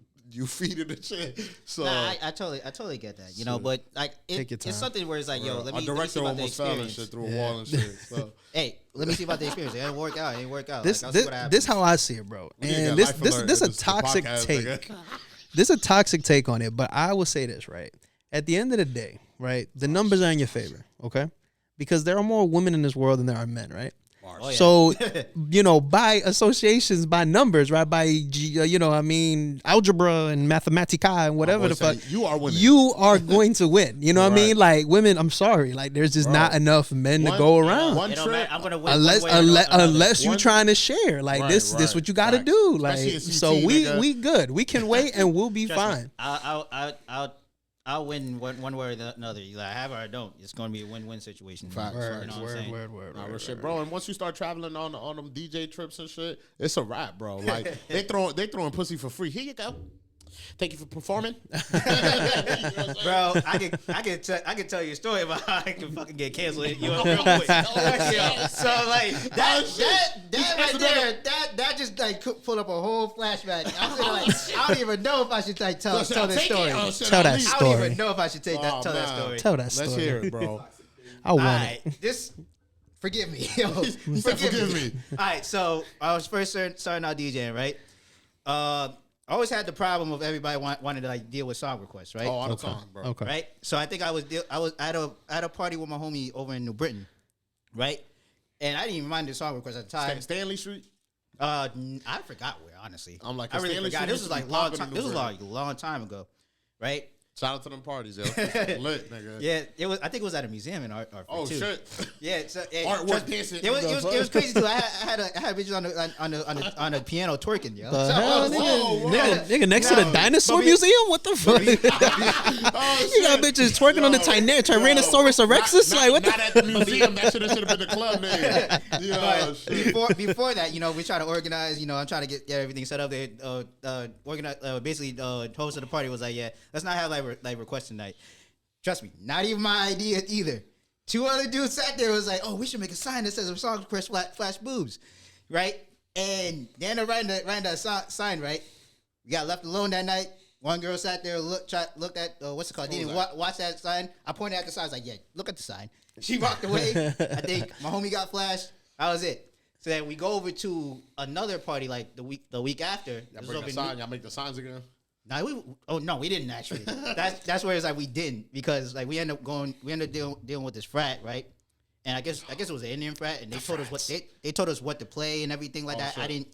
feeding the shit. So nah, I totally get that, you know. But like, it's something where it's like, yo, let me see about the experience. Fell and shit through a wall and shit. So. Hey, let me see about the experience. It didn't work out. This how I see it, bro. And this a toxic take. This a toxic take on it. But I will say this, right? At the end of the day, right, the numbers are in your favor, okay? Because there are more women in this world than there are men, right? Oh, yeah. So, you know, by associations, by numbers, right? By, you know, I mean, algebra and mathematica and whatever the fuck. You are winning. You are going to win. You know what I mean? Like, women, I'm sorry. Like, there's just not enough men to go around. One trip, I'm going to win. Unless you're trying to share. Like, this what you got to do. Like, so we good. We can wait and we'll be fine. I'll win one way or another. Either I have or I don't. It's going to be a win-win situation. Word. Shit, bro. And once you start traveling on them DJ trips and shit, it's a wrap, bro. Like they throwing pussy for free. Here you go. Thank you for performing, bro. I can tell you a story about how I can fucking get canceled. You know, real quick. So like that right there, that just like pulled up a whole flashback. I'm like, I don't even know if I should like tell this story. Tell that story. I don't even know if I should tell that story. Tell that story. Let's hear it, bro. I want it. This. Forgive me. Forgive me. All right, so I was first starting out DJing, right? I always had the problem of everybody wanted to like deal with song requests, right? Oh, all the time, bro. Okay. Right. So I think I was at a party with my homie over in New Britain, right? And I didn't even mind the song request at the time. Stanley Street. I forgot where, honestly. I'm like, I really Stanley forgot. Street This was like long time. This was like a long time ago, right? Shout out to them parties, yo. Lit, nigga. Yeah, it was. I think it was at a museum in art. Oh too. shit. Yeah, so, artwork dancing. It was crazy too. I had bitches on the piano twerking, yo. Nigga, next to the dinosaur museum. What the fuck? You got bitches twerking on the Tyrannosaurus Rexus. Like what? Not at the museum. That should have been the club, nigga. Before that, you know, we try to organize. You know, I'm trying to get everything set up. They organize. Basically, host of the party was like, yeah, let's not have like requests tonight. Trust me, not even my idea either. Two other dudes sat there was like, oh, we should make a sign that says a song request flash boobs, right? And they ended up writing that sign, right? We got left alone that night. One girl sat there, looked at what's it called? Didn't watch that sign. I pointed at the sign. I was like, yeah, look at the sign. She walked away. I think my homie got flashed. That was it. So then we go over to another party like the week after. Y'all make the signs again. No, we didn't actually. That's where it's like we didn't because like we ended up dealing with this frat, right? And I guess it was an Indian frat, and they told us what to play and everything like that. Shit.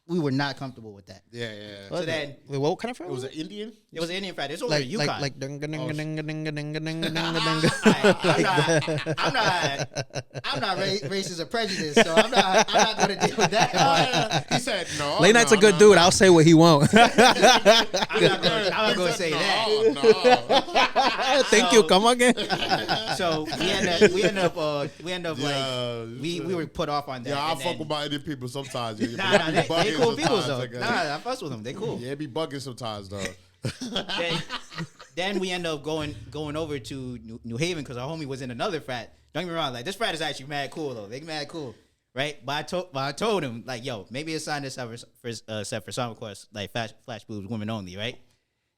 We were not comfortable with that. Yeah. So then, wait, what kind of frat? It was an Indian. It was an Indian frat. It's over in Yukon. Like ding ding ding ding ding ding ding ding. I'm not racist or prejudiced, so I'm not going to deal with that. He said no. Late Night's a good dude. I'll say what he won't. I'm not going to say that. Thank you. Come again. So we end up like we were put off on that. Yeah, I fuck with my Indian people sometimes. They cool people sometimes, though. nigga. Nah, I fuss with them. They cool. Yeah, it be bugging sometimes though. then we end up going over to New Haven because our homie was in another frat. Don't get me wrong, like this frat is actually mad cool though. They mad cool, right? But I told him like, yo, maybe assign this set for song requests like flash boobs, women only, right?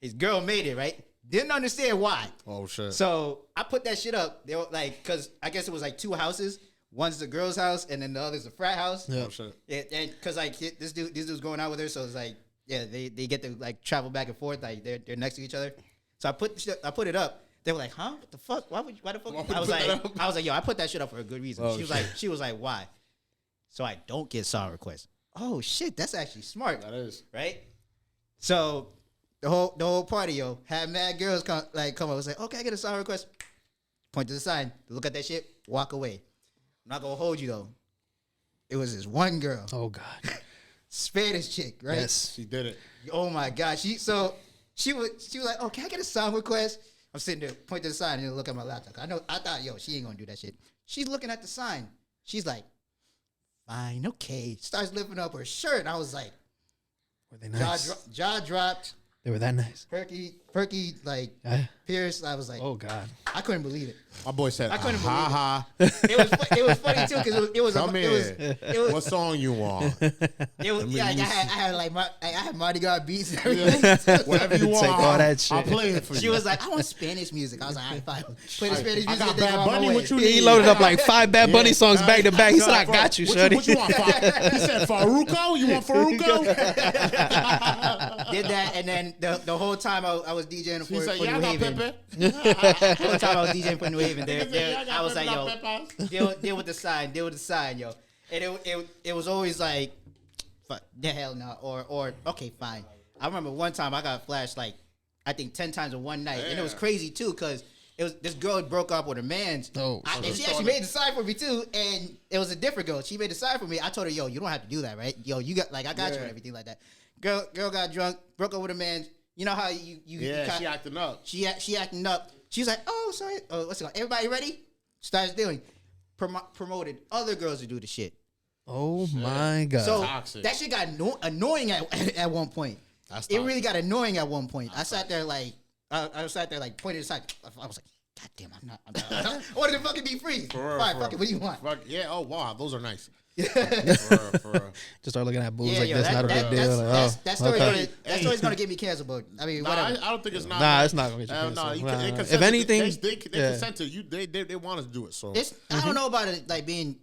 His girl made it, right? Didn't understand why. Oh shit. So I put that shit up. They were like, cause I guess it was like two houses. One's the girl's house, and then the other's the frat house. Yeah. Oh shit. Yeah, and cause like this dude's going out with her, so it's like, yeah, they get to like travel back and forth, like they're next to each other. So I put it up. They were like, huh? What the fuck? Why the fuck? I was like, yo, I put that shit up for a good reason. Oh, she was like, why? So I don't get song requests. Oh shit, that's actually smart. That is. Right? So the whole party, yo, had mad girls come up and say, okay, I get a song request. Point to the sign, look at that shit, walk away. I'm not gonna hold you though. It was this one girl. Oh God. Spanish chick, right? Yes. She did it. Oh my God. She was like, oh, can I get a song request? I'm sitting there, point to the sign, and look at my laptop. I thought, yo, she ain't gonna do that shit. She's looking at the sign. She's like, fine, okay. Starts lifting up her shirt. I was like, Were they nice? jaw dropped. They were that nice. Perky, like Pierce. I was like, Oh God. I couldn't believe it. My boy said, I couldn't ha. It was funny too because it was Come here. What song you want? It was me I use- had like I had Mardi Gras beats and everything. Whatever you want. Take all that shit. I'll play it for you. She was like, I want Spanish music. I was like, all right, fine. Play the Spanish I music. got and then Bad go on my Bunny. way. What you He need? loaded up like 5 Bad Bunny songs back to back. He said, I Bro, got you, what shorty. What you want? He said, Faruko? You want Faruko? Did that, and then the whole time I was DJing He for said, New yeah, I got Haven. Pepe. The whole time I was DJing for New Haven, Yeah, I was like, yo, Pepe. deal with the sign, yo. And it was always like, fuck, the hell no, or okay, fine. I remember one time I got flashed like, I think 10 times in one night, and it was crazy too, cause it was this girl broke up with her man's. Oh, and she actually made the sign for me too, and it was a different girl. She made the sign for me. I told her, yo, you don't have to do that, right? Yo, you got like I got you and everything like that. Girl got drunk, broke up with her man. You know how you Yeah, she acting up. She acting up. She's like, oh, sorry. Oh, what's it called? Everybody ready? Starts doing. Promoted other girls to do the shit. Oh my God. So Toxic. that shit got annoying at one point. That's It toxic. really got annoying at one point. I sat there like, I sat there like pointing aside. I was like, God damn, I'm not. I wanted to fucking be free. For real, All right, for fuck real. it. What do you want? Fuck, yeah, oh, wow, those are nice. For real. Just start looking at boobs Yeah, like yo, this, not a big deal. that story's okay. gonna get me canceled, but I mean, Nah, whatever. I don't think it's not. Nah, it's not gonna get you Nah, canceled. you Nah, they nah. consented. If anything, they yeah. consented. They want us to do it. So It's I don't know about it like being.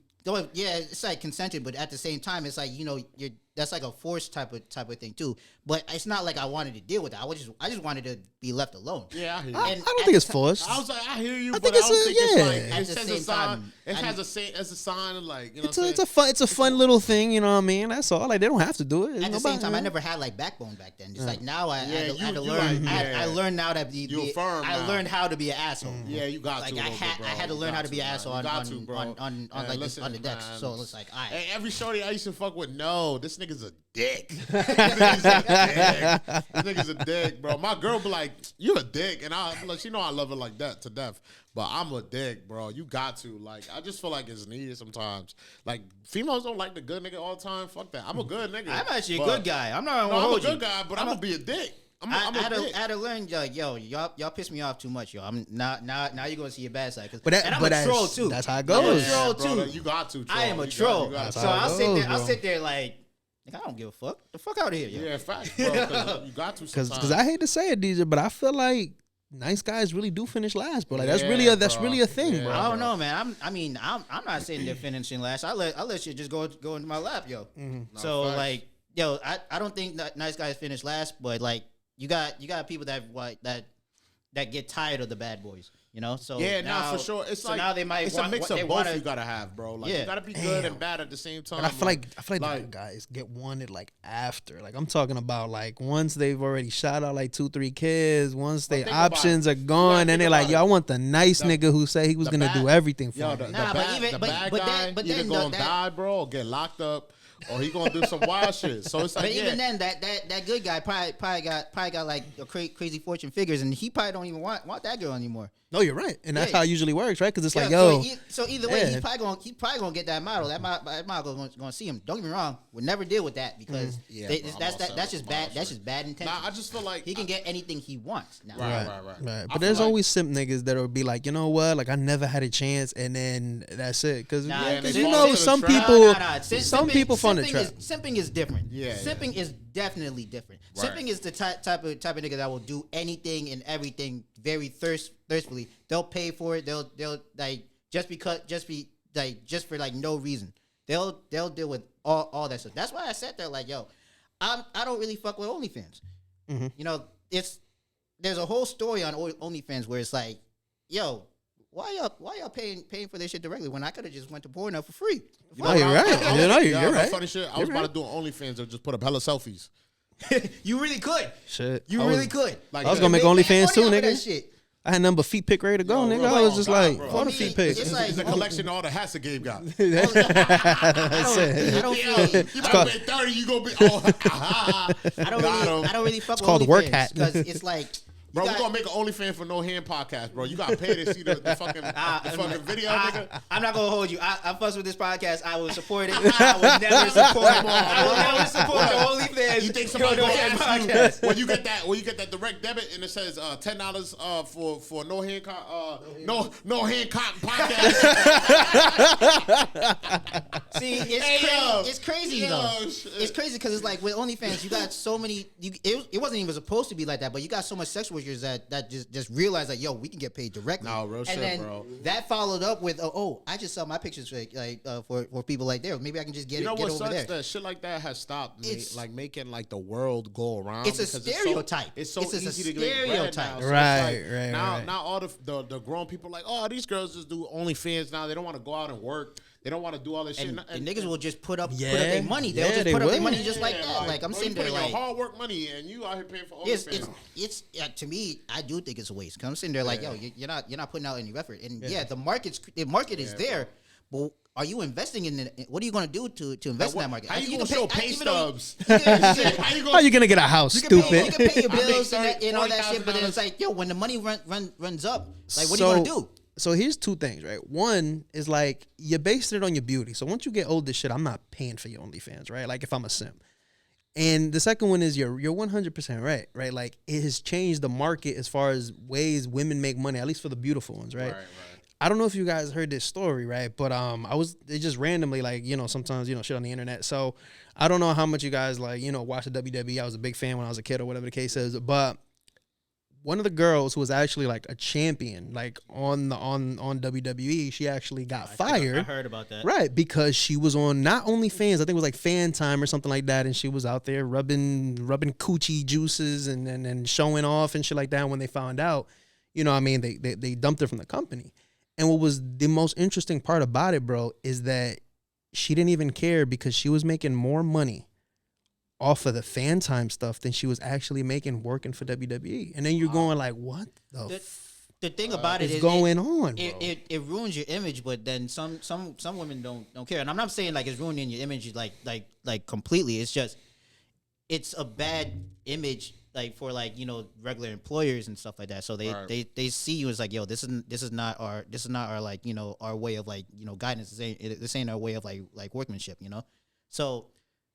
Yeah, it's like consented, but at the same time, it's like that's like a forced type of thing too. But it's not like I wanted to deal with that. I just wanted to be left alone. yeah, I hear you. I And don't at think it's the forced. I was like, I hear you, I but think I it's don't a- think it's yeah. like At it the sends same a sign. time, It I has a sign of like It's a fun little thing, you know what I mean? That's all. Like they don't have to do it. At the same time, I never had like backbone back then. Just like now, I had to learn. I learned now to be. You're firm I now. learned how to be an asshole. Yeah, you got Like to. I had to learn how to be an asshole on listen, the decks. man. So it's like, all right. Hey, every shorty I used to fuck with, no, this nigga's a dick. This nigga's a dick, bro. My girl be like, you a dick. And she know I love her like that to death. But I'm a dick, bro. You got to. Like, I just feel like it's needed sometimes. Like, females don't like the good nigga all the time. Fuck that. I'm a good nigga. I'm actually a but- good guy. I'm not No, gonna I'm a hold you. good guy, but I'm gonna be a dick. I'm I a dick. had to learn, like, yo, y'all piss me off too much, yo. I'm now you're gonna see your bad side, But and I'm a troll too. That's how it I'm a goes. troll bro, too. you got to. I am a You troll. you gotta- So how it I'll goes, sit there like, I don't give a fuck. The fuck out of here, yo. Yeah, facts, bro. 'Cause you got to sometimes. Because I hate to say it, DJ, but I feel like nice guys really do finish last, bro. Like that's Yeah, really a bro. thing, Yeah. bro. I don't know, man. I'm not sitting there finishing last. I let shit just go into my lap, yo. So facts. like, yo, I don't think that nice guys finish last, but like you got people that get tired of the bad boys, you know. So Yeah, now, for sure. It's so like now they might it's want, a mix they of both wanna, you gotta have, bro. Like Yeah. you gotta be good and bad at the same time. And I feel like the like- good guys get wanted like after. Like I'm talking about like once they've already shot out like 2-3 kids, once their think about options it. are gone, think and they're like, about yo, it. I want the nice The- nigga who said he was the gonna bad- do everything for Yo, me. the Nah, but bad, even- the but- bad but guy that- but either then gonna that- die, bro, or get locked up, or he gonna do some wild shit. So it's like, But even then, that good guy probably got like a crazy fortune figures, and he probably don't even want that girl anymore. No, you're right, and that's Yeah. how it usually works, right? Because it's like, So, yo, so either way, yeah. he's probably gonna get that model. That model gonna see him. Don't get me wrong. We'll never deal with that because Yeah, they, bro, I'm that's all set that's with just the bad. model That's shit. just bad intention. Nah, I just feel like He can get anything he wants now. Right. Right. I But feel there's like- always simp niggas that'll be like, you know what? Like, I never had a chance, and then that's it. Because Nah, Yeah, and they you fall know, into the some trap. people, Simping- people find it simping trap. simping is different. Yeah. Simping is definitely different. Right. Simping is the type of nigga that will do anything and everything very thirstfully. They'll pay for it. They'll like just for like no reason. They'll deal with all that stuff. That's why I said that, like, yo, I don't really fuck with OnlyFans. Mhm. You know, there's a whole story on OnlyFans where it's like, yo, why y'all paying for this shit directly when I could have just went to Pornhub for free? Oh, you're right. You're right. Funny shit. I was about to do OnlyFans and just put up hella selfies. You really could. Shit. You I really was, could. Like, I was gonna make Mad OnlyFans too, money off of that nigga. shit. I had number feet pick ready to go, Yo, nigga. real I was talk, just God, like, bro. for the For me, feet pics. it's like- It's a collection of all the hats the game got. That's it. I don't feel. You called- might be 30, you gonna be. Oh, I don't really fuck with called work OnlyFans hat. because it's like, bro, you we're got- gonna make an OnlyFans for No Hand podcast, bro. You gotta pay to see the fucking video, nigga. I'm not gonna hold you. I fuss with this podcast. I will support it. I will never support. I will never support the OnlyFans. You think somebody gonna ask you podcast? when you get that direct debit and it says $10 for no hand no hand cotton podcast? See, Hey, yo. it's crazy Yo, though. shit. It's crazy because it's like with OnlyFans, you got so many. It wasn't even supposed to be like that, but you got so much sex workers that just realize like, yo, we can get paid directly. No, real and shit, then bro. that followed up with, I just sell my pictures for people like there. Maybe I can just get You know it get what over sucks? there. That shit like that has stopped It's- like making like the world go around. It's a because stereotype. It's so It's a easy to get bread stereotype. now. So Right, it's like, right, Now, right. now all the grown people are like, oh, these girls just do OnlyFans now. They don't want to go out and work. They don't want to do all this shit. And niggas will just put up Yeah. their money. They'll Yeah, just they put up their will. money just like that. Like I'm bro, sitting you there putting like, your hard work money and you out here paying for it's OnlyFans. to me, I do think it's a waste. 'Cause I'm sitting there like, Yeah. yo, you're not putting out any effort. And yeah, the market is there, but are you investing in it? What are you going to do to invest in that market? How I you think gonna can show pay- pay even though stubs? you can- How you gonna get a house, You can pay stupid? your I make bills and all that shit, but then $40,000. it's like, yo, when the money runs up, like, what are you gonna do? So here's two things, right? One is like you're basing it on your beauty. So once you get old as shit, I'm not paying for your OnlyFans, right? Like if I'm a simp. And the second one is you're 100% right? Like it has changed the market as far as ways women make money, at least for the beautiful ones, right? I don't know if you guys heard this story, right? But it just randomly, like, you know, sometimes, you know, shit on the internet. So I don't know how much you guys like, you know, watch the WWE. I was a big fan when I was a kid or whatever the case is. But one of the girls who was actually like a champion, like on WWE, she actually got fired. I heard about that. Right, because she was on not only fans, I think it was like Fan Time or something like that, and she was out there rubbing coochie juices and showing off and shit like that. When they found out, you know what I mean, they dumped her from the company. And what was the most interesting part about it, bro, is that she didn't even care because she was making more money off of the Fan Time stuff than she was actually making working for WWE. And then you're going like, what The thing about it is is going on, bro? it ruins your image, but then some women don't care. And I'm not saying like it's ruining your image like completely. It's just it's a bad image like for like, you know, regular employers and stuff like that. So they see you as like, yo, this is not our like, you know, our way of like, you know, guidance. This ain't our way of like workmanship, you know. So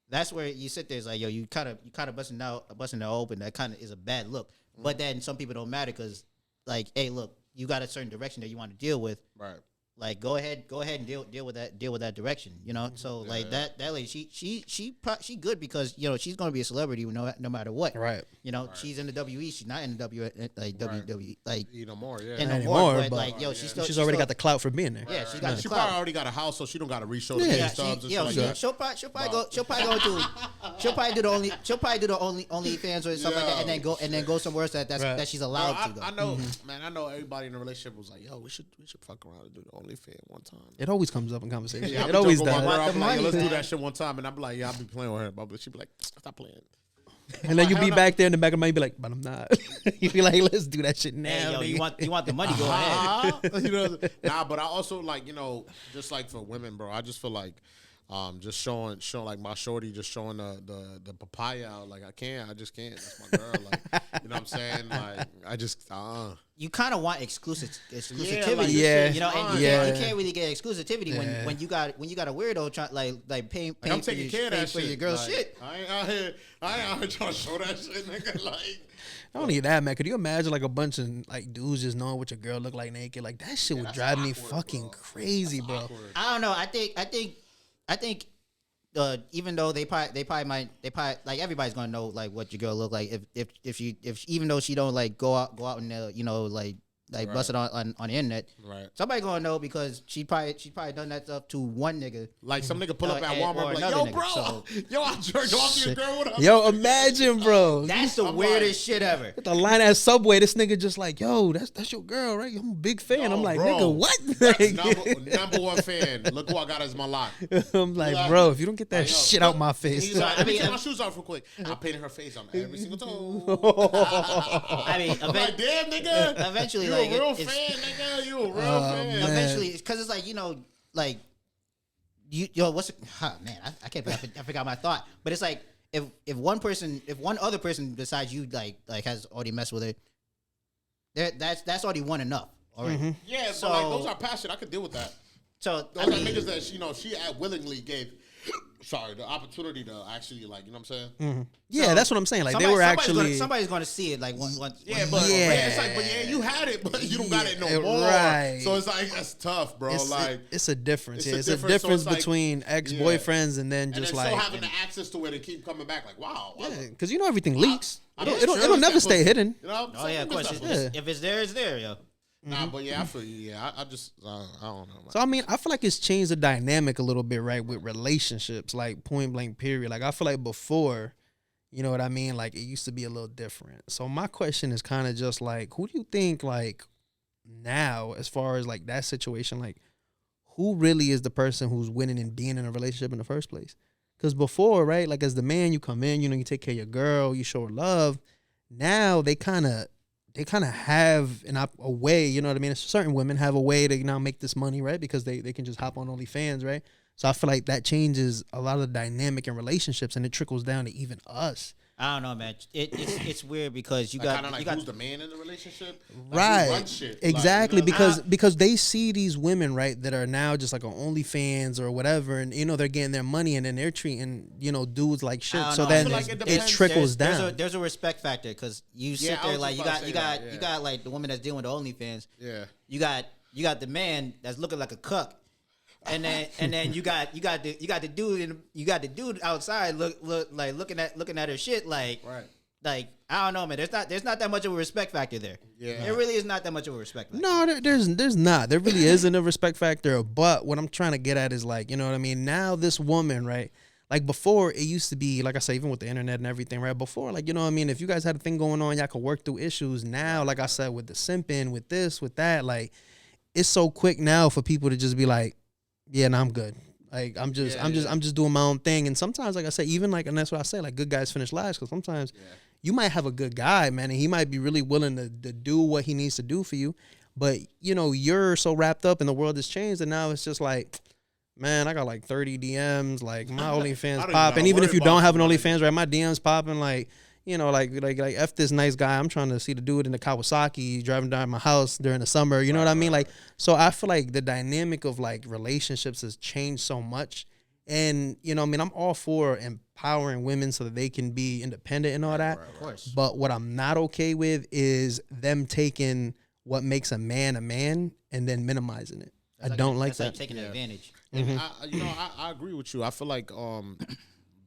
that's where you sit there. It's like, yo, you kind of busting out open. That kind of is a bad look. But then some people don't matter because like, hey, look, you got a certain direction that you want to deal with. Right. Like, go ahead and deal with that direction, you know. So like that lady, she good because, you know, she's gonna be a celebrity no matter what, Right. You know, she's in the WE, she's not in the WWE, like You know more, yeah. and no Anymore, more, but but like, yo, she's already got the clout for being there. yeah, she's got the She clout. probably already got a house, so she don't got to re-show the Yeah. pay Yeah, stubs and she'll stuff like that. probably do the OnlyFans or stuff like that, and then go somewhere else that she's allowed to go. I know, man. I know everybody in the relationship was like, "Yo, we should fuck around and do the OnlyFans one time." It always comes up in conversation. Yeah, It always I'll does. be like, money, let's do man. that shit one time, and I'm like, yeah, I'll be playing with her, but she'd be like, stop playing. And then you be Hell no. back there in the back of my mind, you be like, but I'm not. You be like, let's do that shit now. Hey, yo, nigga. you want the money? Go ahead. You know, nah, but I also like, you know, just like for women, bro. I just feel like Just showing like my shorty, just showing the papaya out. Like I just can't. That's my girl. Like you know what I'm saying? Like I just You kind of want exclusivity, like, yeah, you know, and you can't really get exclusivity Yeah. when you got a weirdo trying like paying I'm taking care of that for shit. your girl's Like, shit. I ain't out here trying to show that shit, nigga. Like I don't need that, man. Could you imagine like a bunch of like dudes just knowing what your girl look like naked? Like that shit would that's drive me awkward, fucking bro. crazy, That's bro. awkward. I don't know. I think even though they probably like everybody's gonna know like what your girl look like if even though she don't like go out and you know like bust it on the internet. Right. Somebody gonna know because she probably done that stuff to one nigga. Like some nigga pull up at or Walmart, like, another yo, nigga, bro, so- yo, I jerked off to your girl. What up? Yo, imagine, bro. That's the I'm weirdest shit ever. The line at Subway, this nigga just like, yo, that's your girl, right? I'm a big fan. Yo, I'm like, bro. nigga, what? Number one fan. Look who I got as my lot. I'm like, Like, bro, if you don't get that like, yo, shit out my face. He's like, let me I mean, take my shoes off real quick. I painted her face on every single toe. I mean, I'm like, damn, nigga. eventually, You like a real it's fan, nigga. You a real fan. man. eventually because it's like, you know, like what's it, man, I can't I forgot my thought, but it's like if one other person besides you like has already messed with her, that's already one enough already. Yeah, So- but like those are passion. I could deal with that. So Those I are mean, niggas that she willingly gave. Sorry, the opportunity to actually like, you know what I'm saying? Yeah, So, that's what I'm saying. Like they were actually somebody's gonna see it like once. Yeah, but Yeah. it's like, but yeah, you had it, but you don't got it no Yeah, more. right. So it's like that's tough, bro. it's a difference. it's Yeah, a it's a difference, so difference it's like- between ex-boyfriends and then and just then like, still having the access to it and keep coming back, like, wow, because you know everything leaks. I It'll, know it'll, trailers it'll never that stay pussy. hidden. You know? Oh yeah, of course. Yeah. If it's there, it's there, yo. Nah, but yeah, I feel you. Yeah, I just, I don't know. So I mean, I feel like it's changed the dynamic a little bit, right, with relationships, like point blank period. Like I feel like before, you know what I mean? Like it used to be a little different. So my question is kind of just like, who do you think like now, as far as like that situation, like who really is the person who's winning and being in a relationship in the first place? Because before, right, like as the man, you come in, you know, you take care of your girl, you show her love. Now they kind of have a way, you know what I mean? Certain women have a way to now make this money, right? Because they can just hop on OnlyFans, right? So I feel like that changes a lot of the dynamic in relationships, and it trickles down to even us. I don't know, man. It's weird because you Like, got kind of like you got who's the man in the relationship, like, Right. Who runs shit? Exactly, Like, you know? because they see these women, right, that are now just like on OnlyFans or whatever, and you know they're getting their money, and then they're treating, you know, dudes like shit. I don't So know. then I feel like it depends. trickles down. There's a respect factor because you sit Yeah, I there was like just about to say that, yeah. you got like the woman that's dealing with the OnlyFans. Yeah. You got the man that's looking like a cuck, and then you got the dude outside looking at her shit like Right. Like I don't know, man. There's not that much of a respect factor there. Yeah. There really is not that much of a respect factor. No, there's not. There really isn't a respect factor. But what I'm trying to get at is like, you know what I mean? Now this woman, right? Like before, it used to be, like I say, even with the internet and everything, right? Before, like, you know what I mean? If you guys had a thing going on, y'all could work through issues. Now, like I said, with the simping, with this, with that, like, it's so quick now for people to just be like, yeah, no, I'm good. Like I'm just doing my own thing. And sometimes, like I say, even like, and that's what I say, like good guys finish last. Because sometimes you might have a good guy, man, and he might be really willing to do what he needs to do for you. But you know, you're so wrapped up and the world has changed, and now it's just like, man, I got like 30 DMs, like my OnlyFans popping. Even if you don't have an OnlyFans, right, my DMs popping, like, you know, like F this nice guy. I'm trying to see the dude in the Kawasaki driving down my house during the summer. You know what I mean? Like, so I feel like the dynamic of like relationships has changed so much. And, you know, I mean, I'm all for empowering women so that they can be independent and all that. Of course. But what I'm not okay with is them taking what makes a man and then minimizing it. I don't like that's that. like taking advantage. And I agree with you. I feel like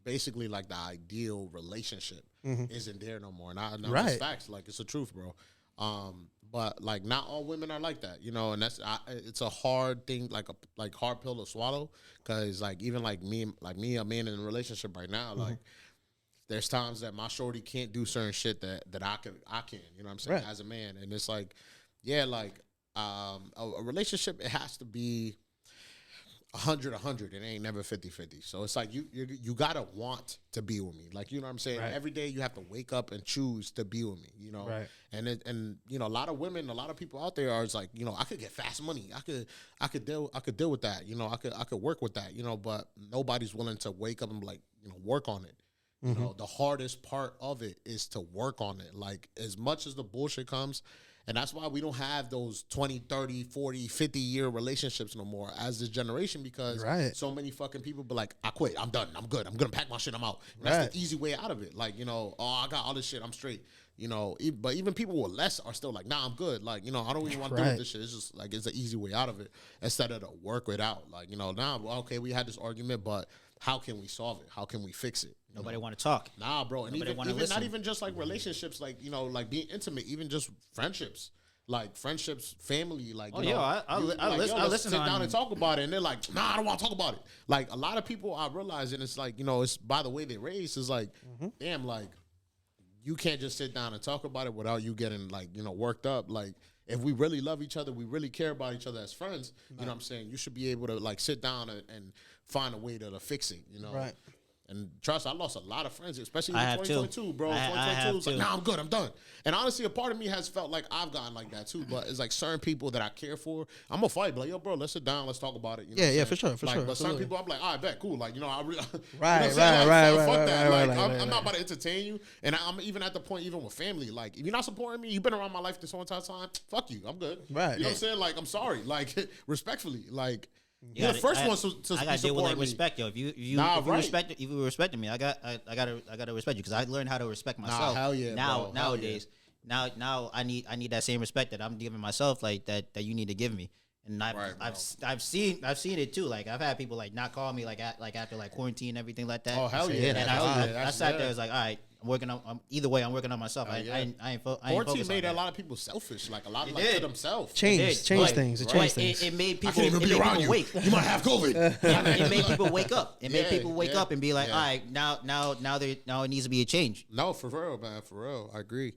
basically like the ideal relationship isn't there no more. And I Right. it's facts. Like it's the truth, bro. But like not all women are like that, you know, and it's a hard thing, like hard pill to swallow, because like even like me, a man in a relationship right now, like there's times that my shorty can't do certain shit that I can, you know what I'm saying, Right. as a man, and it's like, yeah, like a relationship, it has to be 100. It ain't never 50-50. So it's like you gotta want to be with me. Like, you know what I'm saying? Right. Every day you have to wake up and choose to be with me, you know? Right. And you know, a lot of women, a lot of people out there are just like, you know, I could get fast money. I could deal with that. You know, I could work with that, you know, but nobody's willing to wake up and be like, you know, work on it. You know, the hardest part of it is to work on it. Like, as much as the bullshit comes, and that's why we don't have those 20, 30, 40, 50-year relationships no more as this generation, because so many fucking people be like, I quit, I'm done, I'm good, I'm going to pack my shit, I'm out. And that's the easy way out of it. Like, you know, oh, I got all this shit, I'm straight. You know, but even people with less are still like, nah, I'm good. Like, you know, I don't even want to deal with this shit. It's just like, it's an easy way out of it instead of to work it out. Like, you know, now, well, okay, we had this argument, but how can we solve it? How can we fix it? Nobody want to talk. Nah, bro. And even not even just like relationships, like, you know, like being intimate, even just friendships. Like friendships, family, like, you know, I listen. Sit down and talk about it, and they're like, "Nah, I don't want to talk about it." Like, a lot of people, I realize, and it's like, you know, it's by the way they raised. Is like, damn, like, you can't just sit down and talk about it without you getting, like, you know, worked up. Like, if we really love each other, we really care about each other as friends. You know what I'm saying? You should be able to like sit down and find a way to fix it. You know, Right. And trust, I lost a lot of friends, especially in I have 2022, bro. I 2022 was like, too. nah, I'm good, I'm done. And honestly, a part of me has felt like I've gotten like that too. But it's like certain people that I care for, I'm gonna fight. Be like, yo, bro, let's sit down, let's talk about it. You know Yeah, what for sure, like, for But sure. certain people, I'm like, all right, bet, cool. Like, you know, I really, Right, you know what I'm saying? right, Fuck right, that. right, Like, right, I'm not about to entertain you. And I'm even at the point, even with family, like, if you're not supporting me, you've been around my life this whole entire time. Fuck you, I'm good. Right. You know what I'm saying? Like, I'm sorry. Like, respectfully, like. Yeah, You're the first one to I gotta deal with like me. respect, yo. If you respected me, I gotta respect you because I learned how to respect myself. Hell yeah, bro. Nowadays, now I need that same respect that I'm giving myself, like that you need to give me. And I've seen it too. Like, I've had people like not call me like after like quarantine and everything like that. Oh, hell yeah. And I sat there, I was like, all right, I'm working on either way. I'm working on myself. I ain't Quarantine made a lot of people selfish, like a lot of like to themselves. Change things. It changed things. It made people. I can't even be around you. Wake. You might have COVID. It made people wake up. It made people wake up and be like, all right, now it needs to be a change. No, for real, man, for real. I agree.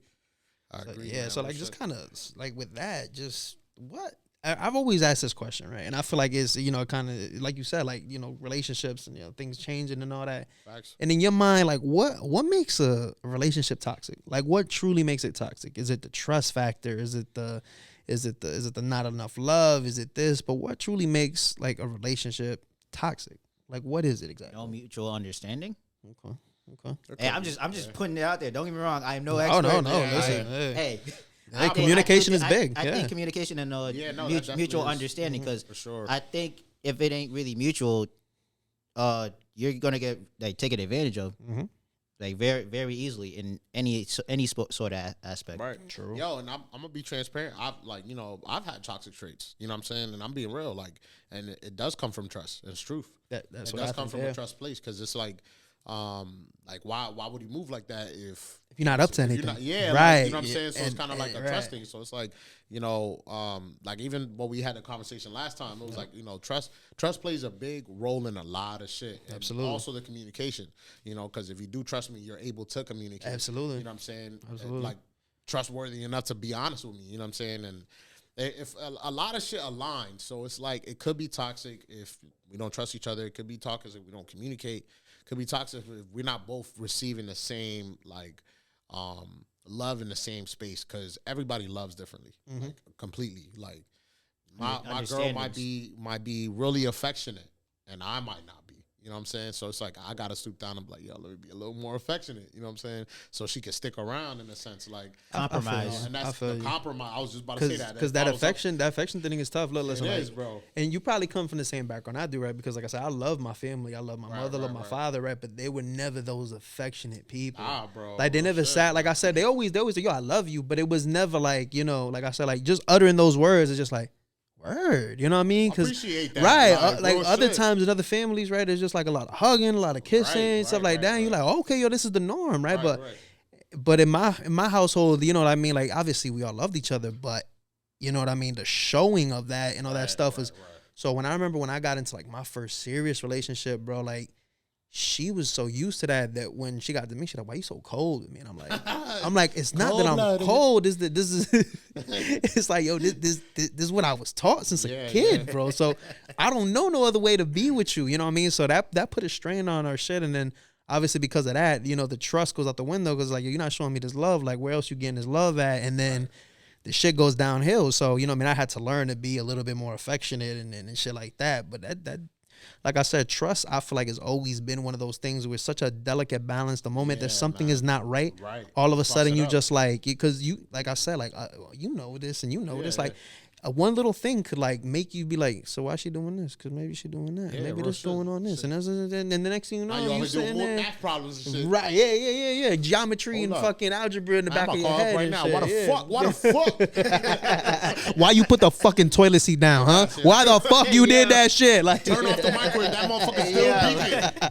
Yeah, man. so like just kind of like with that, just what I've always asked this question, right? And I feel like it's, you know, kind of like you said, like, you know, relationships and, you know, things changing and all that. Facts. And in your mind, like what makes a relationship toxic? Like, what truly makes it toxic? Is it the trust factor? Is it the not enough love? Is it this? But what truly makes like a relationship toxic? Like, what is it exactly? No mutual understanding. Okay. Hey, I'm just putting it out there. Don't get me wrong. I am no expert. Oh no. Yeah, Listen, Hey. communication is big. I think communication and mutual understanding, because for sure. I think if it ain't really mutual, you're gonna get like taken advantage of, like very very easily in any sort of aspect. Right. True. Yo, and I'm gonna be transparent. I've had toxic traits. You know what I'm saying? And I'm being real. Like, and it does come from trust. It's truth. That's it what does I come think, from a trust place, because it's like why would you move like that if you're not up to if anything? you're not, yeah, right. Like, you know what I'm saying? So it's kind of like a right. trust thing. So it's like, you know, like even when we had a conversation last time, it was like, you know, trust plays a big role in a lot of shit. And Absolutely. also the communication, you know, because if you do trust me, you're able to communicate. Absolutely. You know what I'm saying? Absolutely. Like, trustworthy enough to be honest with me. You know what I'm saying? And if a lot of shit aligns, so it's like it could be toxic if we don't trust each other. It could be toxic if we don't communicate. It could be toxic if we're not both receiving the same like love in the same space, because everybody loves differently, like completely. Like my girl might be really affectionate, and I might not be. You know what I'm saying? So it's like I gotta stoop down and be like, yo, let me be a little more affectionate. You know what I'm saying? So she can stick around in a sense, like compromise. And that's the compromise. I was just about to say that because that affection thing is tough. Look, listen, it like, is, bro. And you probably come from the same background I do, right? Because like I said, I love my family, I love my mother, love my father, right? But they were never those affectionate people. Bro. Like they never sat. Like I said, they always say, yo, I love you, but it was never like, you know, like I said, like just uttering those words is just like. Word, you know what I mean? Appreciate that, right? Like other times in other families, right? There's just like a lot of hugging, a lot of kissing, stuff like that. And you're like, okay, yo, this is the norm, right? But in my household, you know what I mean? Like obviously we all loved each other, but you know what I mean? The showing of that and all that stuff was. So when I remember when I got into like my first serious relationship, bro, like she was so used to that when she got to me, she's like, "Why you so cold with me?" And I'm like, it's not that I'm cold. This is it's like, yo, this is what I was taught since a kid, bro. So I don't know no other way to be with you. You know what I mean? So that put a strain on our shit, and then obviously because of that, you know, the trust goes out the window because like, you're not showing me this love. Like, where else you getting this love at? And then the shit goes downhill. So, you know what I mean? I had to learn to be a little bit more affectionate and shit like that. But that like I said, trust, I feel like has always been one of those things where it's such a delicate balance. The moment that something is not right, all of a sudden you just like, because you, like I said, like, you know this and you know this, like, one little thing could like make you be like, so why she doing this? Because maybe she doing that. Maybe this going on this. And then the next thing you know, you sitting there. Math problems and shit. Right, yeah. Geometry and fucking algebra in the back of your head. Right now. Why the fuck? Why you put the fucking toilet seat down, huh? Why the fuck you did that shit? Like, turn off the microwave. That motherfucker still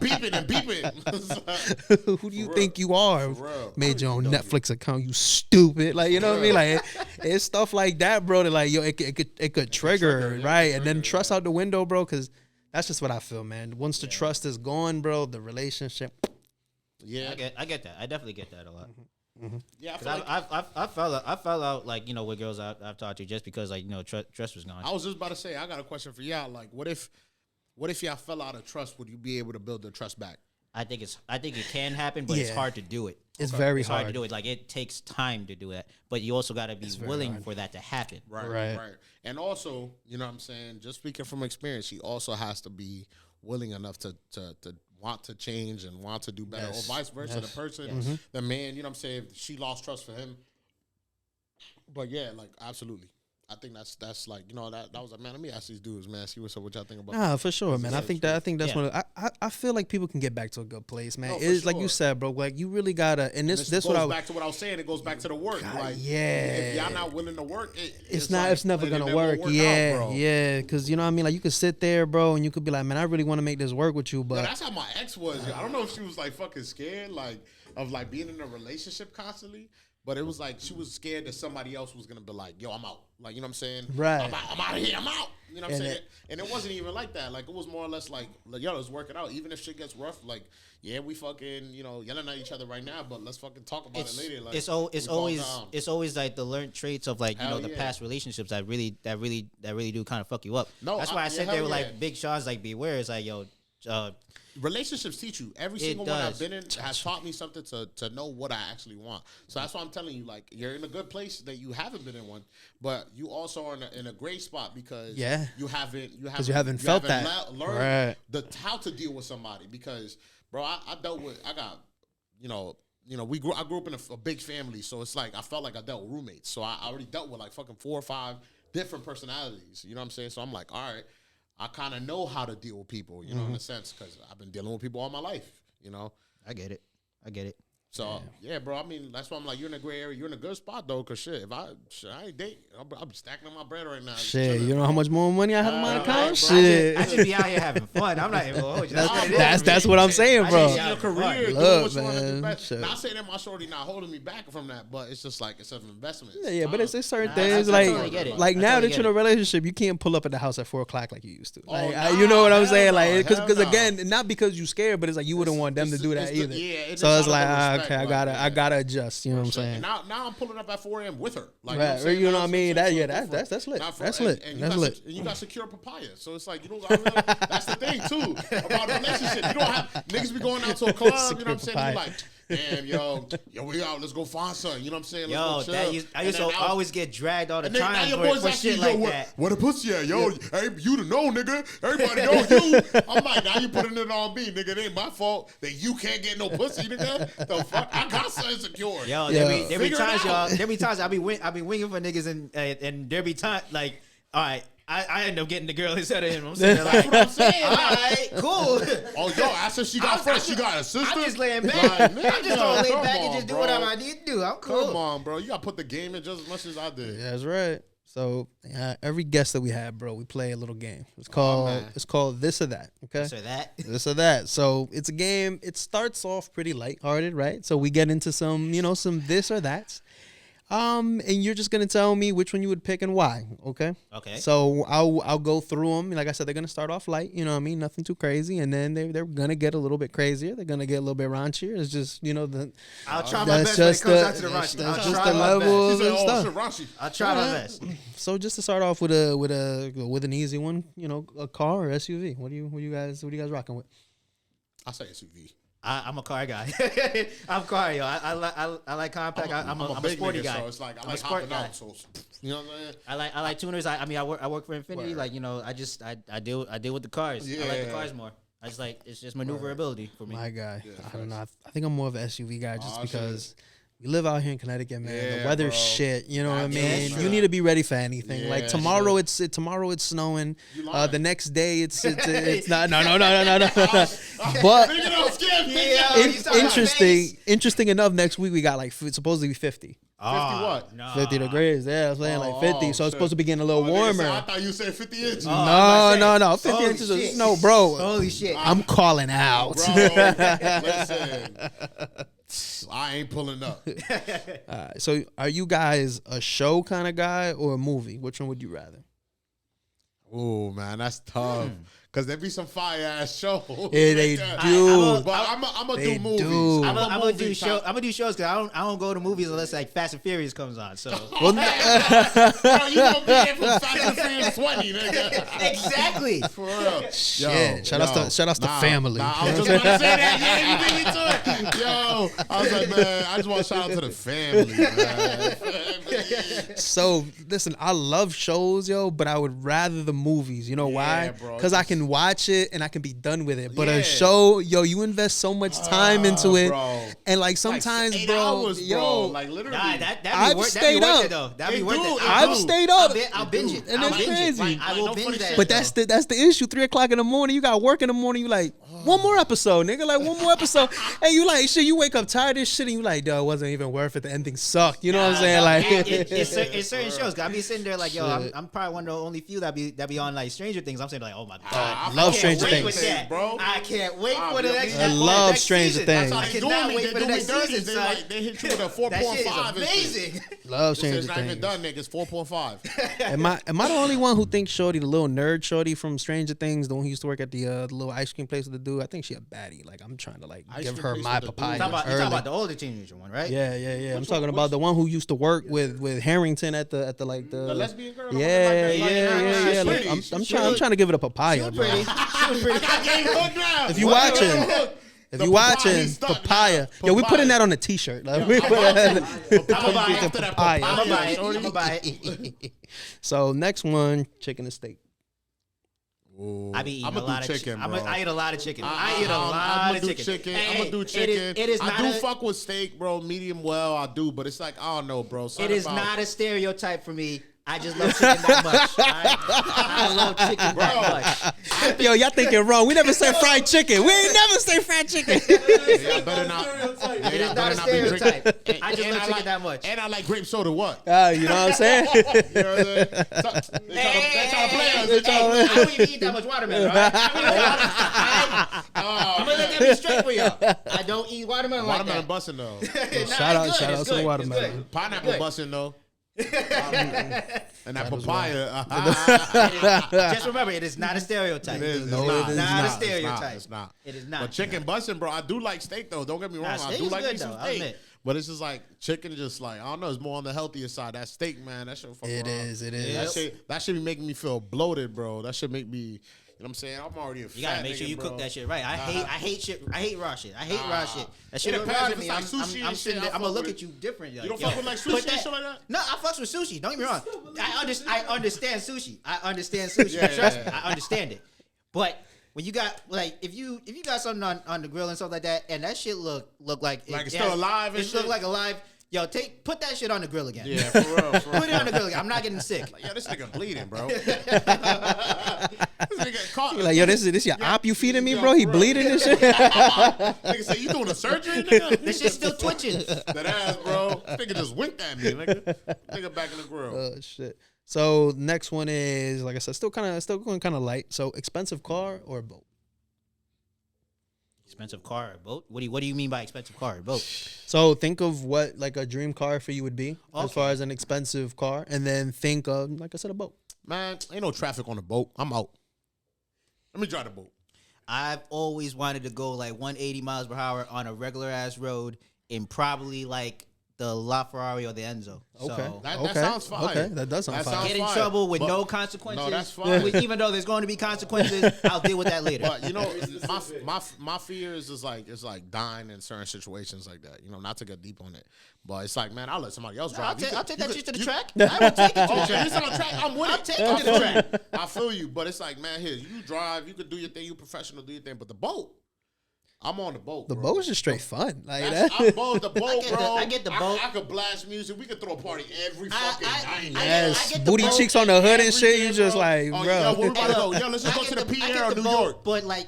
beeping and beeping. Who do you think you are? Made your own Netflix account, you stupid. Like, you know what I mean? Like, it's stuff like that, bro. That like, yo, it could trigger, right? And then trust out the window, bro, because that's just what I feel, man. Once the trust is gone, bro, the relationship. Yeah, I get that. I definitely get that a lot. Yeah, I fell out like, you know, with girls I've talked to just because, like, you know, trust was gone. I was just about to say, I got a question for y'all. Like, what if y'all fell out of trust? Would you be able to build the trust back? I think it can happen, but it's hard to do it. It's very hard to do it. Like, it takes time to do that, but you also got to be willing for that to happen. Right. And also, you know what I'm saying? Just speaking from experience, she also has to be willing enough to want to change and want to do better, or vice versa. The person, the man, you know what I'm saying? She lost trust for him. But yeah, like, absolutely. I think that's like, you know, that was like, man, let me ask these dudes, man, see what y'all think about that. Nah, for sure, man. I think that's one of, I feel like people can get back to a good place, man. It's like you said, bro, like, you really gotta, and this goes back to what I was saying, it goes back to the work. God, like, if y'all not willing to work, it's never gonna work. Yeah, because, you know what I mean? Like, you could sit there, bro, and you could be like, man, I really want to make this work with you, but. Yeah, that's how my ex was. I don't know if she was like fucking scared, like, of like being in a relationship constantly. But it was like she was scared that somebody else was gonna be like, "Yo, I'm out." Like, you know what I'm saying? Right. I'm out of here. I'm out. You know what I'm saying? And it wasn't even like that. Like, it was more or less like, yo, let's work it out. Even if shit gets rough, like, yeah, we fucking, you know, yelling at each other right now, but let's fucking talk about it later. Like, it's always like the learned traits of, like, you know, the past relationships that really do kind of fuck you up. No, that's why I said they were like Big Sean's like, beware. It's like, yo. Relationships teach you. Every single one I've been in has taught me something to know what I actually want. So that's why I'm telling you, like, you're in a good place that you haven't been in one, but you also are in a great spot because you haven't felt that. Learned how to deal with somebody. Because, bro, I got, you know, I grew up in a big family, so it's like I felt like I dealt with roommates. So I already dealt with like fucking 4 or 5 different personalities. You know what I'm saying? So I'm like, all right, I kind of know how to deal with people, you know, in a sense, because I've been dealing with people all my life, you know. I get it. So, yeah, bro, I mean, that's why I'm like, you're in a gray area. You're in a good spot, though, because shit, if I ain't dating, I'm stacking up my bread right now. Shit, you know how much more money I have in my account? Shit. I just be out here having fun. I'm not even going to hold you. That's what I'm saying, bro. Your career, doing what you want to do best. Not saying that my shorty not holding me back from that, but it's just like, it's an investment. Yeah, but it's certain things, like now that you're in a relationship, you can't pull up at the house at 4 o'clock like you used to. Like, you know what I'm saying? Like, because again, not because you scared, but it's like you wouldn't want them to do that either. So it's like, okay, I gotta adjust. You know what I'm saying? Now I'm pulling up at 4 a.m. with her. Like, you know what I mean? That's lit. That's lit. And you got secure papaya, so it's like, you know, that's the thing too about a relationship. You don't have niggas be going out to a club. You know what I'm saying? You like, damn, yo, we out. Let's go find something. You know what I'm saying? I used to always get dragged all the time for shit like that. Where the pussy at, yo? Hey, you to know, nigga. Everybody know you. I'm like, now you putting it on me, nigga. It ain't my fault that you can't get no pussy, nigga. The fuck? I got something secure. Yo, there be times, y'all. There be times I be winging for niggas, and there be times like, all right. I end up getting the girl instead of him. I'm saying, like, what I'm saying. All right, cool. Oh, yo, I said she got first. She got a sister. I'm just laying back. I'm just gonna lay back and just do whatever I need to do. I'm cool. Come on, bro. You gotta put the game in just as much as I did. Yeah, that's right. So every guest that we have, bro, we play a little game. It's called This or That. Okay. This or That. This or That. So it's a game. It starts off pretty lighthearted, right? So we get into some this or that's. And you're just gonna tell me which one you would pick and why, okay? Okay. So I'll go through them. Like I said, they're gonna start off light, you know what I mean? Nothing too crazy, and then they're gonna get a little bit crazier. They're gonna get a little bit raunchier. It's just I'll try my best when it comes out to the raunchy. That's I'll just try the my level best. of He said, stuff. shit, I'll try my best. So just to start off with an easy one, a car or SUV. What do you guys rocking with? I say SUV. I'm a car guy. I'm car, yo. I like compact. I'm a big sporty nigga, guy. So it's like I I'm a like sport hopping guy. out. So you know what I'm saying? I like tuners. I work for Infinity. Word. Like I deal with the cars. I like the Yeah. cars more. I just like it's just maneuverability for me. My guy. Yeah, I don't know. I think I'm more of an SUV guy just Aw, because we live out here in Connecticut, man. Yeah, the weather's bro. shit. You know what I That's mean? true. You need to be ready for anything. Yeah, like tomorrow, it's snowing. You lying. The next day, it's not. No. But Nigga, don't scare me. Yeah. Yeah. you talking about interesting enough. Next week we got like supposedly 50. 50 what? Nah. 50 degrees. Yeah, I'm saying like 50. So shit. it's supposed to be getting a little Oh, nigga said- I warmer. thought you said 50 inches. No. 50 Holy inches. shit. No, bro. Holy shit! I'm calling out. Bro, listen. I ain't pulling up. So are you guys a show kind of guy or a movie? Which one would you rather? Oh man, that's tough. Cause there be some fire ass shows. Yeah, they Like that. do. But I'm gonna They do movies. do. I'm a gonna movie do show. type- I'm gonna do shows because I don't go to movies unless like Fast and Furious comes on. So Well, Bro, you gonna be there from Fast and Furious 20, nigga. exactly. For real. Shit. Shout outs to family. Nah, I was just about to say that. Yeah, you beat me to it. Yo, I was like, man, I just want to shout out to the family, man. Family. So listen, I love shows, yo, but I would rather the movies. You know why? bro, Because I can watch it and I can be done with it. But Yeah. a show, yo, you invest so much time into it, bro. and like sometimes, like 8 bro, hours, yo, bro. Like literally. Nah, that I've be worth stayed it up. though. That be It worth do, it. it I've do. stayed up. I'll binge it. And I'll it's binge crazy. it. Like, I will no binge funny that. shit, But though. that's the issue. 3:00 in the morning, you got work in the morning. You like one more episode, nigga. Like one more episode, and you like shit. You wake up tired of this shit, and you like, duh, it wasn't even worth it. The ending sucked. You know what I'm saying? Like, It's certain shows. 'Cause I be sitting there like, yo, I'm probably one of the only few that be on like Stranger Things. I'm saying like, oh my god, I love can't Stranger wait Things. for that. Bro. I can't wait Ah, for the yo, next. I love next Stranger season. Things. I They do cannot me. wait They for the do me next dirty. season. They son. like they hit you with a 4.5. That shit is and shit. amazing. love It's Stranger not even Things. done, niggas. 4.5. Am I the only one who thinks Shorty, the little nerd Shorty from Stranger Things, the one who used to work at the little ice cream place with the dude? I think she a baddie. Like I'm trying to like Ice give cream her place my with the dude. papaya You talking early. about the older teenager one, right? Yeah. I'm Which talking one? about the one who used to work with Harrington at the like the lesbian girl? Yeah. She's Like, pretty. I'm trying to give it a She papaya, was bro. pretty. She was pretty. I gave hook now. If you What? watching, Hook. If The you papaya, watching he's stuck papaya, now. yo, we Papaya. putting that on a t-shirt. Like, I'm we about put to. that- I'm gonna buy after that papaya. I'm gonna buy it. shorty. I'm gonna buy it. So next one, chicken and steak. Ooh. I be eating I'ma a lot do of chicken, chicken. bro. I eat a lot of chicken. I eat a I'm lot gonna of do chicken. I'm gonna do It chicken. is I not do a, fuck with steak, bro. Medium well, I do, but it's like I don't know, bro. It Something is about- not a stereotype for me. I just love chicken that much. I love chicken that much. Yo, y'all thinking wrong. We never said fried chicken. We ain't never say fried chicken. Yeah, I better not. It is I not better a not be drinking. stereotype. I just And love chicken like, that much. And I like grape soda. What? You know what I'm saying? You know what I'm saying? They try to play us. They try to Hey, I don't even eat that much watermelon. All right? I'm gonna let that be straight for y'all. I don't eat watermelon like Watermelon that. busting though. Shout out to the watermelon. Pineapple Good. busting though. And that papaya. Just remember, it is not a stereotype. It is. No, It's it not. is not a not. stereotype. It's not. It is not. But chicken busting, bro. I do like steak though. Don't get me wrong. I steak do is like good, me some though, I'll steak. admit. But it's just like chicken, just like I don't know. It's more on the healthier side. That steak, man. That shit. Fuck It around. is. That shit be making me feel bloated, bro. That should make me. You know what I'm saying? I'm already a You gotta fat make sure nigga, you bro. cook that shit right. I hate raw shit. I hate raw shit. That shit It look depends raw if to me. it's like sushi I'm and sitting shit, there. I I'm gonna fuck look with at you different. Like, You don't yo, fuck with like put sushi and shit like that? No, I fucks with sushi. Don't get me wrong. I understand sushi. I understand sushi. Yeah, Trust yeah, me, I understand it. But when you got like if you got something on the grill and stuff like that, and that shit look like Like it's still alive and it look shit? like alive. Yo, put that shit on the grill again. Yeah, for real. For real. Put it on the grill again. I'm not getting sick. Yo, this nigga bleeding, bro. This nigga caught. Like, yo, this your op you feeding me, Yo, bro? He for real. bleeding and shit. Nigga say you doing a surgery, nigga? This shit's still twitching. That ass, bro. This nigga just winked at me, nigga. Nigga back in the grill. Oh shit. So next one is, like I said, still going kind of light. So expensive car or boat? Expensive car or boat? What do you mean by expensive car or boat? So think of what like a dream car for you would be as far as an expensive car, and then think of, like I said, a boat. Man, ain't no traffic on the boat. I'm out. Let me drive the boat. I've always wanted to go like 180 miles per hour on a regular ass road in probably like the LaFerrari or the Enzo. Okay. So, That sounds fine. Okay, that does sound fine. get in trouble with no consequences. No, that's fine. Even though there's going to be consequences, I'll deal with that later. But you know, my fears is like it's like dying in certain situations like that. You know, not to get deep on it, but it's like, man, I'll let somebody else drive. I'll take that shit to the track. I will take it to the track. It's on the track. I'm with it. I'll take it to the track. I feel you, but it's like, man, here you drive. You could do your thing. You professional, do your thing. But the boat, I'm on the boat. The bro. boat is just straight fun. Like That's, that. the boat, bro. I get the boat. I could blast music. We could throw a party every fucking night. Yes, get the booty boat cheeks on the hood and Every shit. day, You just bro. like, Oh, bro. yo, where we about to go? Yo, let's just go I to get the I Pierre get or the New boat, York. But like,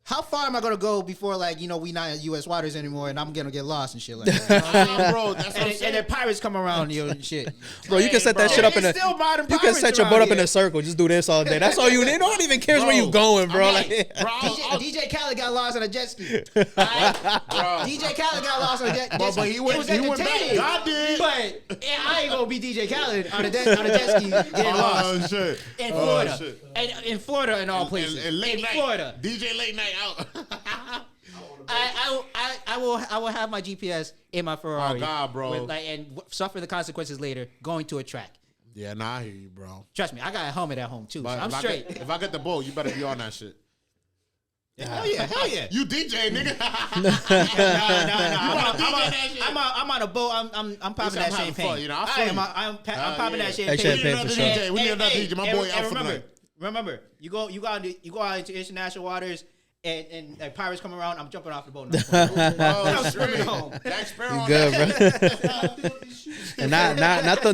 how far am I gonna go before like we not in U.S. waters anymore and I'm gonna get lost and shit like that? You know what I'm saying? Bro, that's what I'm and saying. then pirates come around, and shit. Bro, you can set that bro. shit up in There's a. still modern You can pirates set your around boat up in here. a circle. Just do this all day. That's all you need. No one even cares where you Bro, going, bro. I'm Like, bro, DJ Khaled got lost on a jet ski. Alright? DJ Khaled got lost on a jet ski. But he went- It was he went back. entertaining. God did. But I ain't gonna be DJ Khaled on a jet ski getting lost Oh shit! in Florida. shit. And in Florida and all places. And late in night, Florida. DJ late night out. I will have my GPS in my Ferrari. Oh, God, bro. And suffer the consequences later going to a track. Yeah, nah, I hear you, bro. Trust me, I got a helmet at home too, But so I'm if straight. if I get the boat, you better be on that shit. Hell yeah. You DJ, nigga. I'm on a boat. I'm popping that I'm having champagne. fun, you know, I feel you. I'm popping that Hey, champagne. champagne for sure. DJ. We need another DJ. My boy out for the night. Remember, you go out into international waters, and like pirates come around. I'm jumping off the boat. Oh, swimming shit. home. Jack Sparrow you on good, that. bro. And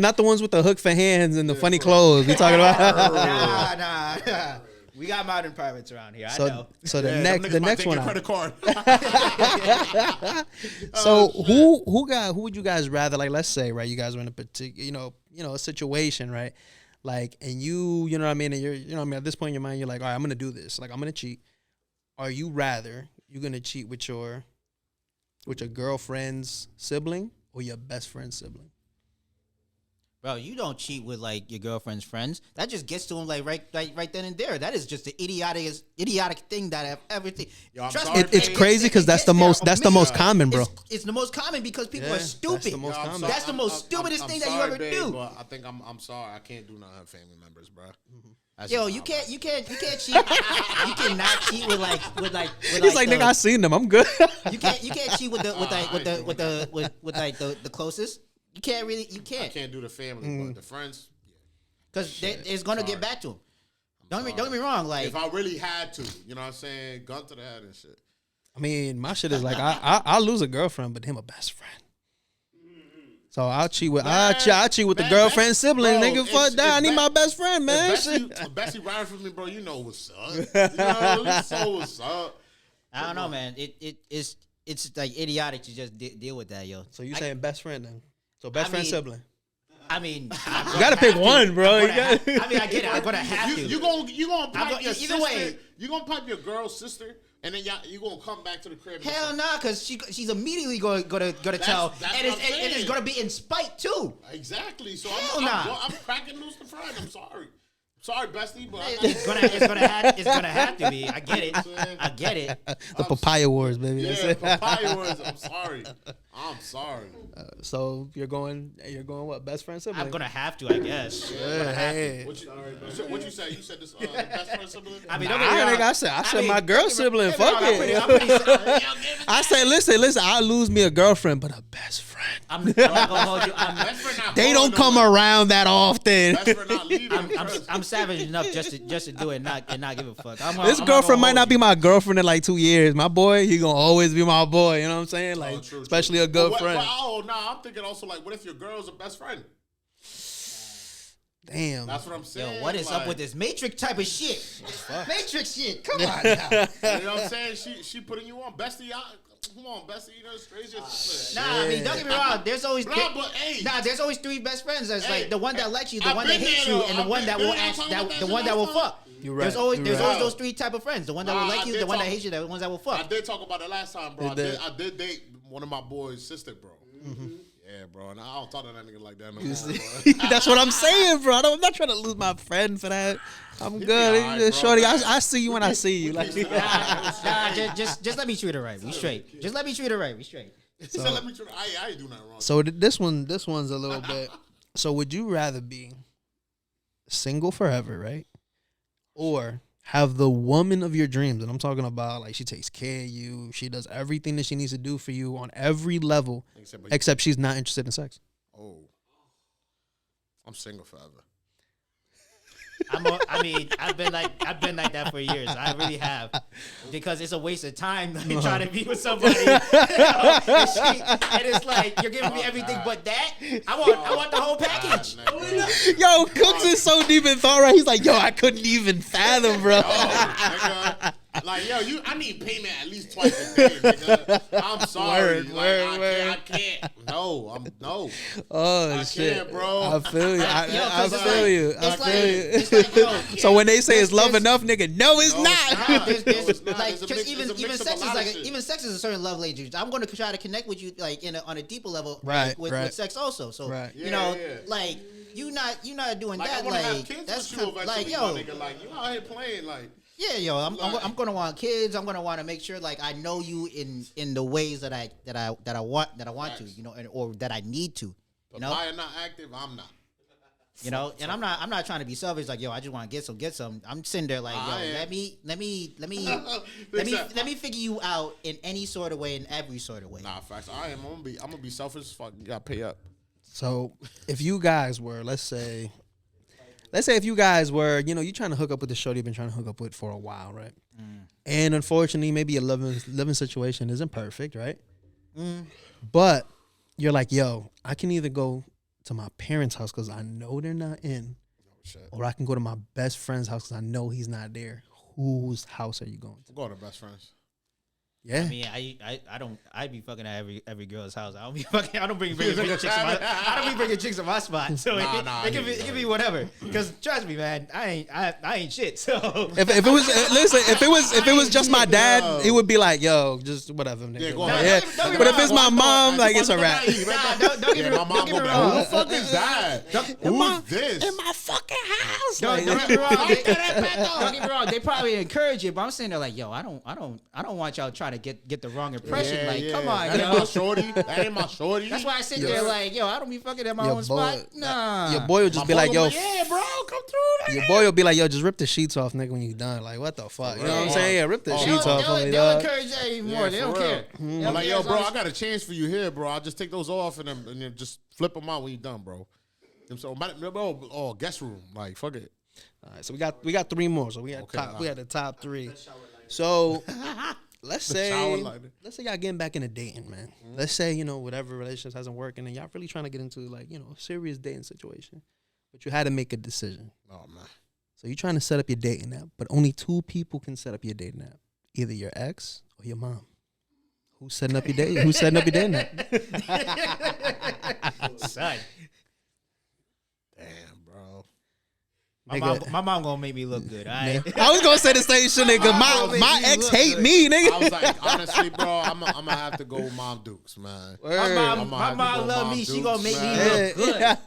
not the ones with the hook for hands and the funny clothes. We talking about. Nah. We got modern pirates around here. I know. So the Yeah, next them niggas might take one. your credit card. So who would you guys rather, like, let's say, right, you guys are in a particular, a situation, right? Like, and you know what I mean, and you're, at this point in your mind, you're like, all right, I'm going to do this. Like, I'm going to cheat. Are you rather, you're going to cheat with your girlfriend's sibling or your best friend's sibling? Bro, you don't cheat with like your girlfriend's friends. That just gets to him like right then and there. That is just the idiotic thing that I've ever seen. Yo, I'm Trust sorry, me, It's crazy because that's the most common, bro. It's the most common because people are That's stupid. the most Yo, I'm common. sorry. That's the most stupidest thing that you sorry, ever babe, do. But I think I'm sorry. I can't do none of her family members, bro. That's Yo, just you not can't right. cheat. You cannot cheat with He's like, nigga, I seen them. I'm good. you can't cheat with the closest. You can't. I can't do the family, but the friends. Because it's gonna get back to him. Don't get me wrong. Like, If I really had to, you know what I'm saying, gun to the head and shit. I mean, my shit is like, I'll lose a girlfriend, but him a best friend. So I'll cheat with I cheat with the Man, girlfriend's sibling. bro, Nigga, it's- fuck that. I need my best friend, man. If Bessie riding for me, bro, you know what's up. You know what's up. I don't know, man. It's like idiotic to just deal with that, yo. So you saying best friend then? So best friend, mean, sibling. I mean, You gotta pick one, bro. You got. I mean, I get it. I'm gonna have to. You gonna pipe your either sister. way. You gonna pipe your girl's sister, and then you gonna come back to the crib. Hell nah, because she's immediately gonna tell, that's and what I'm it's saying. gonna be in spite too. Exactly. So Hell I'm nah. cracking loose the friend. I'm sorry. Sorry, bestie, but It's gonna have to be. I get it. The papaya wars, baby. yeah, papaya words. I'm sorry. So you're going what? Best friend, sibling. I'm gonna have to, I guess. Hey. What you say? You said this the best friend sibling? I mean, Nah, don't get me wrong. nigga, I said mean, my girl sibling. don't Fuck get me wrong, it. I say, listen. I lose me a girlfriend, but a best friend. I'm not gonna hold you. Best friend not They going don't come nowhere. around that often. Best friend not leaving. I'm savage enough just to do it and not give a fuck. This girlfriend might not be my girlfriend in like 2 years. My boy, he gonna always be my boy. You know what I'm saying? Like, True. especially a good But friend. oh no, I'm thinking also like, what if your girl's a best friend? Damn. That's what I'm saying. Yo, what is up like, with this Matrix type of shit? Matrix shit. Come on now. You know what I'm saying? She putting you on, bestie. Come on, bestie. You know, strangers. Nah, I mean, don't get me wrong. There's always there's always three best friends. There's like the one that likes you, the one that hates you, and the one that will the one that will fuck. You're right. There's always those three type of friends. The one that will like you, the one that hates you, the ones that will fuck. I did talk about it last time, bro. I did date one of my boys' sister, bro. Mm-hmm. Yeah, bro. And I don't talk to that nigga like that no more. That's what I'm saying, bro. I'm not trying to lose my friend for that. I'm good. Right, Shorty, I see you when I see you. Like, Just let me treat her right. We straight. Just let me treat her right. We straight. So let me treat her. I ain't do nothing wrong. So this one's a little bit. So would you rather be single forever, right? Or have the woman of your dreams, and I'm talking about like she takes care of you, she does everything that she needs to do for you on every level, except she's not interested in sex. Oh, I'm single forever. I've been like that for years. I really have, because it's a waste of time trying to be with somebody. And it's like you're giving me everything but that. I want the whole package. Yo, Cooks is so deep in thought, right? He's like, yo, I couldn't even fathom, bro. Nigga. Like, yo, I need payment at least twice a day, nigga. I'm sorry. I can't. No. Oh, I shit. can't, bro. I feel you. I feel you. It's like, yo, so when they say it's love enough, nigga, no, it's not. There's not. like, It's a because mix- even it's a mix of sex a is lot of like shit. even sex is a certain love language. I'm going to try to connect with you like on a deeper level, Right, with sex also. So Right. you know, Yeah. like you not doing Like, that. I want to have Like kids that's with you kind eventually, like my nigga. Like, you out here playing, like. yeah, yo, I'm gonna want kids. I'm gonna want to make sure like I know you in the ways that I want to, you know, or that I need to, you know. If I am not active, I'm not. You know, and I'm not trying to be selfish. Like, yo, I just want to get some. I'm sitting there like, yo, let me figure you out in any sort of way, in every sort of way. Nah, facts. I'm gonna be selfish as fuck. You gotta pay up. So if you guys were, let's say if you guys were, you know, you trying to hook up with the shorty you've been trying to hook up with for a while, right? And unfortunately, maybe your living situation isn't perfect, right? But you're like, yo, I can either go to my parents' house because I know they're not in, or I can go to my best friend's house because I know he's not there. Whose house are you going to? I'm going to best friends. Yeah. I mean, I be fucking at every girl's house. I don't bring chicks to my spot. So it can be whatever. Because trust me, man, I ain't shit. So if it was just my dad, it would be like, yo, just whatever. Nigga. Yeah, go Like, ahead. yeah. But if it's my mom, like it's a wrap. don't get me My mom go back. Who the fuck is that? Who's this? In my fucking house. Don't get me wrong. Don't get me wrong. They probably encourage it, but I'm saying they're like, yo, I don't want y'all trying to get the wrong impression. Come on, that yo. ain't my shorty. That ain't my shorty. That's why I sit there like, yo, I don't be fucking at my own spot. Nah. Your boy will just be like, yo, yeah, bro, come through. your boy will be like, yo, just rip the sheets off, nigga, when you done. Like, what the fuck? You know what I'm saying? Yeah, rip the sheets off for me, They'll dog. encourage that even more. Yeah, They don't for real. care. They I'm don't like, care yo, as bro, long I got a chance for you here, bro. I'll just take those off and then just flip them out when you're done, bro. So, bro, guest room, like, fuck it. All right, so we got three more. So we had Okay, we had the top three. So let's say shower lighter. y'all getting back into dating, man. Let's say, you know, whatever relationship hasn't worked and y'all really trying to get into like, you know, a serious dating situation. But you had to make a decision. Oh, man. So you're trying to set up your dating app, but only two people can set up your dating app. Either your ex or your mom. Who's setting up your dating? Who's setting up your dating app? Son. Damn, bro. My mom gonna make me look good. All right? I was gonna say the same shit, nigga. My ex hate me, nigga. I was like, honestly, bro, I'm gonna have to go with Mom Dukes, man. My mom love me. She gonna make me look good.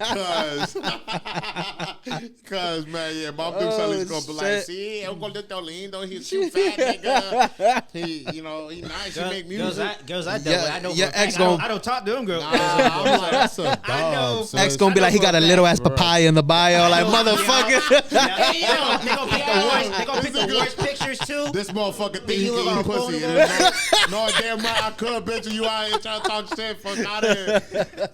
Cause man, yeah, Mom Dukes at least gonna be like, shit. see, I'm gonna little lindo, he's too fat, nigga. He, you know, he nice, he make music. Girls I dealt with, I know your for a ex fact, gonna- I don't talk to them girls. I'm like, that's a I know. dog, son. Ex gonna be like, he got a little ass papaya in the bio, like motherfucker. Hey, yo, they gonna pick the worst pictures too. This motherfucker think he You can look eat on pussy. phone No, damn right, I could, bitch, and you out here trying to talk shit. Fuck out of here.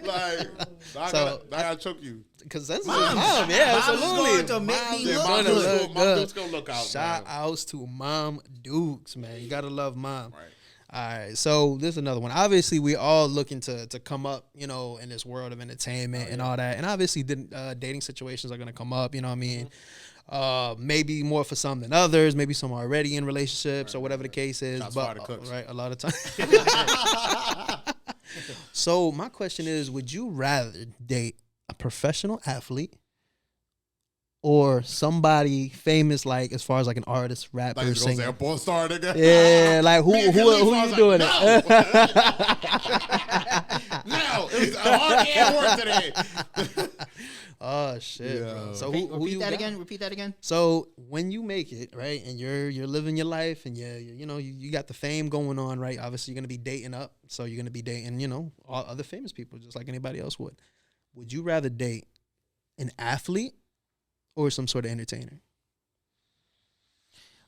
Like, I gotta choke you. Consensus is mom, yeah, absolutely. To make me Yeah, look Mom good. Dukes Mom Dukes gonna look out. Shout man. outs to Mom Dukes, man. You gotta love Mom. Right. All right, so this is another one. Obviously, we all looking to come up, you know, in this world of entertainment and all that. And obviously, dating situations are gonna come up. You know what I mean? Maybe more for some than others. Maybe some are already in relationships or whatever the case is. Shots But fired to cooks. right, a lot of times. So my question is: would you rather date a professional athlete or somebody famous, like as far as like an artist, rapper, Like, singer? a porn star, nigga. Yeah, like who Me and who Khalifa, I you was doing like, it? No, it was a hard day at work today. Oh shit, bro. So who Repeat you that got? again. Repeat that again. So when you make it, right, and you're living your life, and you got the fame going on, right? Obviously, you're gonna be dating up, so you're gonna be dating, all other famous people, just like anybody else would. Would you rather date an athlete or some sort of entertainer?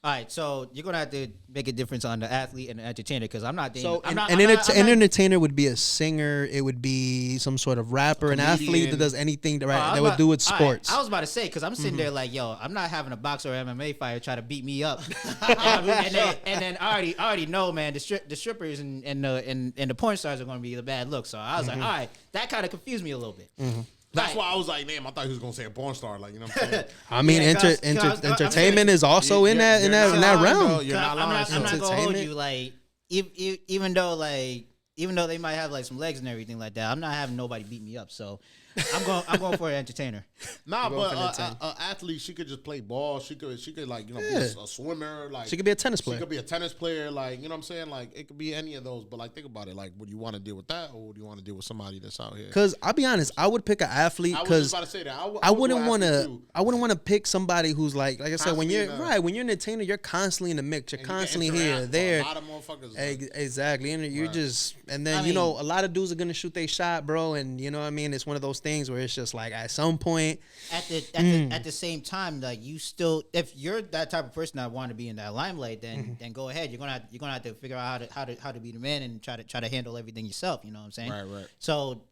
All right, so you're gonna have to make a difference on the athlete and the entertainer because I'm not dating. So I'm not, an I'm not- I'm not- entertainer would be a singer. It would be some sort of rapper, an athlete that comedian. does anything I that was would about- do with all right, sports. I was about to say because I'm sitting there like, yo, I'm not having a boxer or MMA fighter try to beat me up, and then I already know, man, the strippers and the porn stars are going to be the bad look. So I was like, all right, that kind of confused me a little bit. That's Right. why I was like, damn, I thought he was gonna say a porn star. Like, you know what I'm saying? I mean, Yeah, 'cause I'm entertainment saying- is also in that You're not lying, realm. though. You're not lying. I'm not gonna hold Entertainment. you like even though they might have like some legs and everything like that, I'm not having nobody beat me up. So I'm going for an entertainer. Nah, Go for but that an athlete, she could just play ball. She could like, be Yeah. a swimmer. Like, She could be a tennis she player. could be a tennis player. Like, you know what I'm saying? Like, it could be any of those. But like, think about it. Like, would you want to deal with that, or would you want to deal with somebody that's out here? Because I'll be honest, I would pick an athlete I was because just about to say that. I would wouldn't go want athlete, to. too. I wouldn't want to pick somebody who's like I said, when Constantly you're in the- when you're an entertainer, you're constantly in the mix. You're And you can constantly interact here, with there. A lot of motherfuckers. Like, Exactly, and you're Right. just, and then I mean- a lot of dudes are gonna shoot their shot, bro, and you know what I mean. It's one of those things where it's just like at some point, At the same time, like you still, if you're that type of person that want to be in that limelight, then go ahead. You're gonna have to figure out how to be the man and try to handle everything yourself. You know what I'm saying? right. So,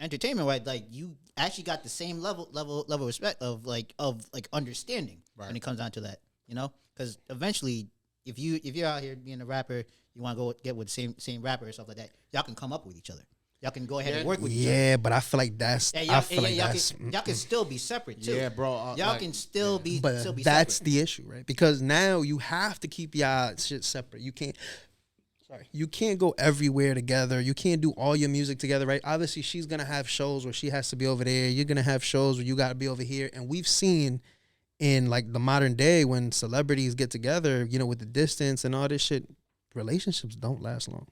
entertainment, right? Like you actually got the same level of respect of understanding when Right. it comes down to that. You know, because eventually, if you're out here being a rapper, you want to go get with the same rapper or stuff like that. Y'all can come up with each other. Y'all can go ahead and work with each other. yeah, but I feel like that's And I feel like y'all that's. y'all can still be separate too. Yeah, bro. Y'all like, can still be But that's separate. the issue, right? Because now you have to keep y'all shit separate. You can't. Sorry, you can't go everywhere together. You can't do all your music together, right? Obviously, she's gonna have shows where she has to be over there. You're gonna have shows where you gotta be over here. And we've seen in like the modern day when celebrities get together, with the distance and all this shit, relationships don't last long.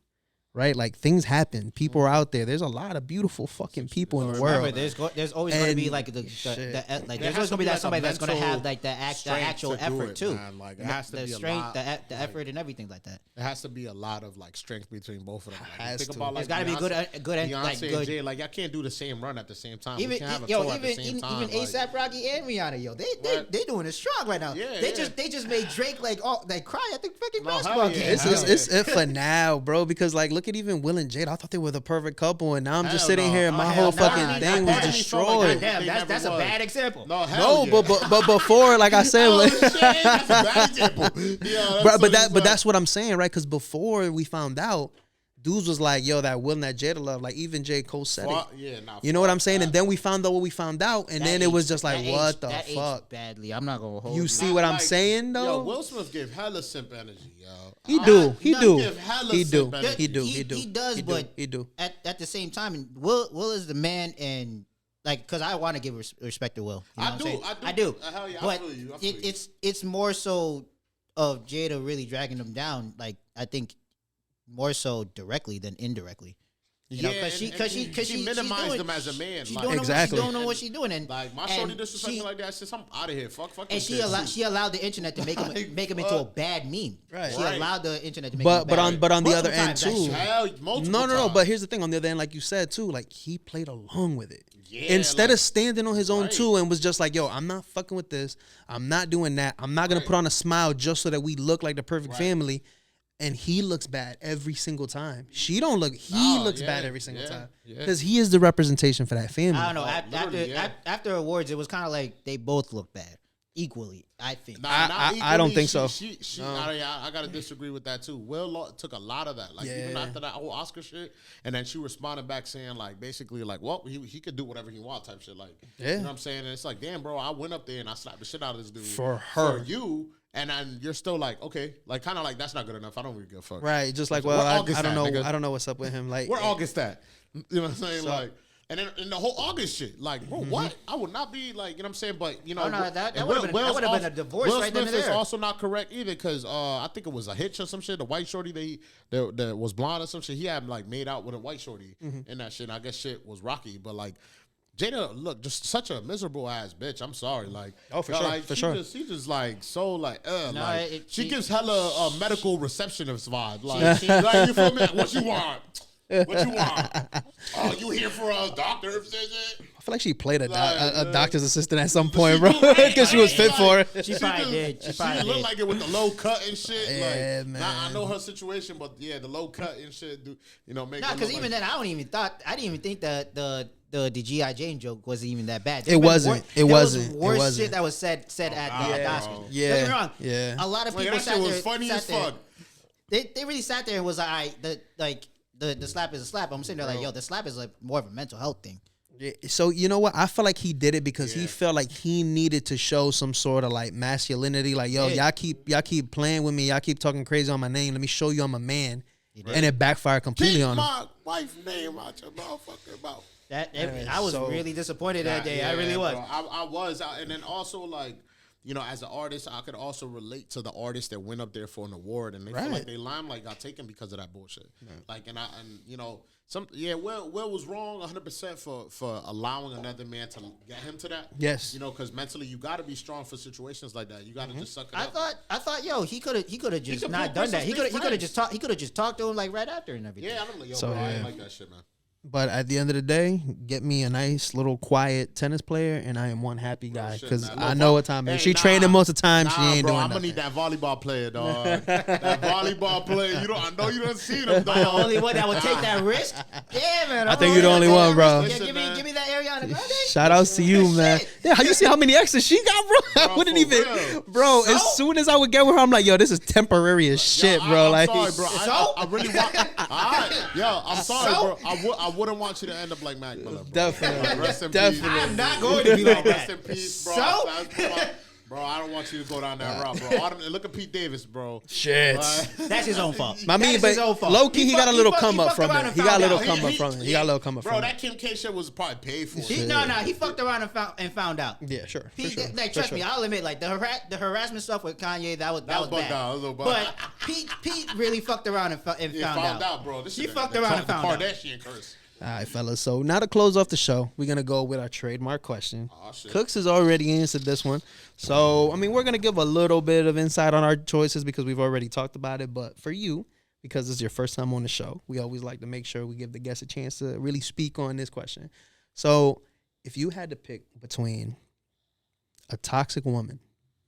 Right, like things happen. People are out there. There's a lot of beautiful fucking people in the Remember, world. there's always going to be And like shit. like There there's has always to going to be be, that like, somebody a that's going to mental have like the strength actual to do effort it, too. man. Like, it has to the be a strength, lot, the like- effort, and everything like that. There has to be a lot of like strength between both of them. Like, Has think to. about like There's got to be good, Beyonce like and good. Jay. Like, y'all can't do the same run at the same time. Even we can have a yo, tour at the same time. even like, ASAP Rocky and Rihanna, yo, Right. they doing it strong right now. Yeah, they yeah. just made Drake like cry at the freaking No, basketball hell yeah. game. It's it for now, bro. Because like, look at even Will and Jade. I thought they were the perfect couple, and now I'm just Hell sitting no. here, and my hell whole no. fucking Nah, thing nah, was nah. destroyed. Damn, They that's never a was. bad example. No, hell No, yeah. but before, like I said, Oh, like, shit, that's a bad example. Yeah, but what that he's but that's what I'm saying, right? Because before we found out, dudes was like, yo, that Will and that Jada love, like even J. Cole said it. Yeah, nah, You know what I'm saying? fuck And then we found out what we found out, and That then it was aged- just like, that what aged- the that aged fuck? badly. I'm not gonna hold You you. see what I'm Like, saying, though? Yo, Will Smith give hella simp energy, yo. He do. He He do. give hella He do. simp energy. He do. He- He do. he does, He but- he do. At the same time, and Will is the man, and like, because I want to give respect to Will. You know I what I'm do, saying? I do. I do. Hell yeah, I but feel you, I feel you. it's more so of Jada really dragging him down. Like, I think more so directly than indirectly. You know, because she minimized doing, him as a man. She's Like, doing Exactly. what she's doing, and like my and shorty disrespect me she- like that. Says I'm out of here. Fuck. And them kids. she allowed the internet to make him Like, into a bad meme. Right. She Right. allowed the internet to make him But a bad but on the Multiple other end times, too. actually. Hell, multiple No. times. But here's the thing. On the other end, like you said too, like he played along with it. Yeah, Instead like- of standing on his own Right. too, and was just like, "Yo, I'm not fucking with this. I'm not doing that. I'm not gonna Right. put on a smile just so that we look like the perfect Right. family." And he looks bad every single time. She don't look. He Nah, looks yeah, bad every single yeah, time yeah. because he is the representation for that family. I don't know. Oh, After literally, yeah. after awards, it was kind of like they both looked bad. equally. I think. I don't think so. I gotta disagree with that too. Took a lot of that, like even after that whole Oscar shit, and then she responded back saying like basically like, well, he could do whatever he wants type shit, like you know what I'm saying. And it's like, damn, bro, I went up there and I slapped the shit out of this dude for her, for you. And then you're still like, okay, like kind of like that's not good enough. I don't really give a fuck. Right, just like, well, I don't know. Nigga. I don't know what's up with him. Like, where August at? You know what I'm saying? So, like, and then in the whole August shit, like, bro, what? I would not be like, you know what I'm saying? But you know, that would have been a divorce Will right Smith then and there. is also not correct either because I think it was a hitch or some shit. The white shorty that was blonde or some shit. He had like made out with a white shorty in that shit. And I guess shit was rocky, but like. Jada, look, just such a miserable ass bitch. I'm sorry, like, for sure, like, for sure. She just like so like, like she gives hella a medical receptionist vibe. Like, like, you feel me? Like, what you want? What you want? Oh, you here for a doctor visit? I feel like she played a doctor's assistant at some point, bro, because she was fit for it. She probably did. She looked like it with the low cut and shit. Yeah, like, man. I know her situation, but yeah, the low cut and shit, make. Nah, because even then, I didn't even think that the G.I. Jane joke wasn't even that bad. It wasn't. It wasn't. Worse shit that was said at the Oscars. Yeah. Don't get me wrong. Yeah. A lot of people that shit was funny as fuck. They really sat there and was like, the slap is a slap. I'm sitting there like, yo, the slap is like more of a mental health thing. Yeah. So you know what? I feel like he did it because he felt like he needed to show some sort of like masculinity. Like, yo, y'all keep playing with me. Y'all keep talking crazy on my name. Let me show you I'm a man. And it backfired completely on him. Keep my wife's name out your motherfucking mouth. I was really disappointed that day. I really was. Bro, I was. And then also, like, you know, as an artist, I could also relate to the artists that went up there for an award and they feel like they limelight got taken because of that bullshit. Like, and you know, Will was wrong 100% for allowing another man to get him to that. Yes. You know, because mentally you got to be strong for situations like that. You got to just suck it up. I thought, yo, he could have just not done that. He could have just talked to him like right after and everything. Yeah, I'm like, yo, bro, I ain't like that shit, man. But at the end of the day, get me a nice little quiet tennis player, and I am one happy guy because I know what time it is. She training most of the time. She ain't doing I'm nothing. gonna need that volleyball player, dog. That volleyball player. I know you don't see them, dog. The only one that would take that risk. Yeah, man. I think you're the only one, bro. Yeah, give me that Ariana Grande. Shout outs to you, man. Yeah, you see how many exes she got, bro? I wouldn't even, bro. So? As soon as I would get with her, I'm like, yo, this is temporary as shit, bro. I'm sorry, bro. I really want. I'm sorry, bro. I wouldn't want you to end up like Mac Miller. Definitely. Rest in Definitely. peace. I'm not going to be like that. Rest in peace, bro. So? Bro, I don't want you to go down that route, bro. Look at Pete Davis, bro. Shit. That's his own fault. I mean, but low key, he got a little come up from it. He got a little come up from it. He got a little come up from it. Bro, that Kim K shit was probably paid for. He fucked around and found out. Yeah, sure. Like, trust me, I'll admit, like the harassment stuff with Kanye, that was bad. But Pete really fucked around and found out, bro. He fucked around and found out. Kardashian curse. All right, fellas. So now to close off the show, we're going to go with our trademark question. Oh, shit. Cooks has already answered this one. So, I mean, we're going to give a little bit of insight on our choices because we've already talked about it. But for you, because this is your first time on the show, we always like to make sure we give the guests a chance to really speak on this question. So if you had to pick between a toxic woman,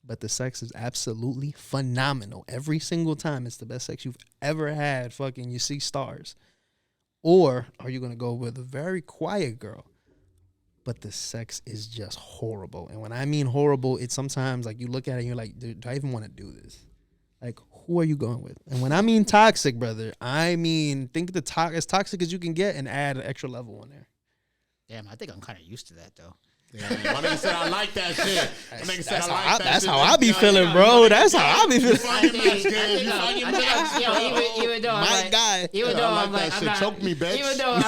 but the sex is absolutely phenomenal every single time, it's the best sex you've ever had, fucking you see stars. Or are you going to go with a very quiet girl, but the sex is just horrible? And when I mean horrible, it's sometimes like you look at it and you're like, do I even want to do this? Like, who are you going with? And when I mean toxic, brother, I mean think as toxic as you can get and add an extra level on there. Damn, I think I'm kind of used to that, though. Yeah, my nigga said I like that shit. That's how I be feeling, bro. That's how I be feeling. Even though I'm like, choke me, bitch. Even though I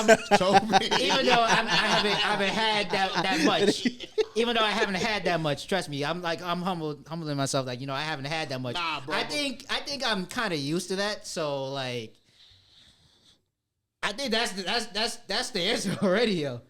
haven't had that much. Even though I haven't had that much, trust me, I'm humbling myself. Like, I haven't had that much. Nah, bro. I think I'm kind of used to that. So like, I think that's the answer already, yo.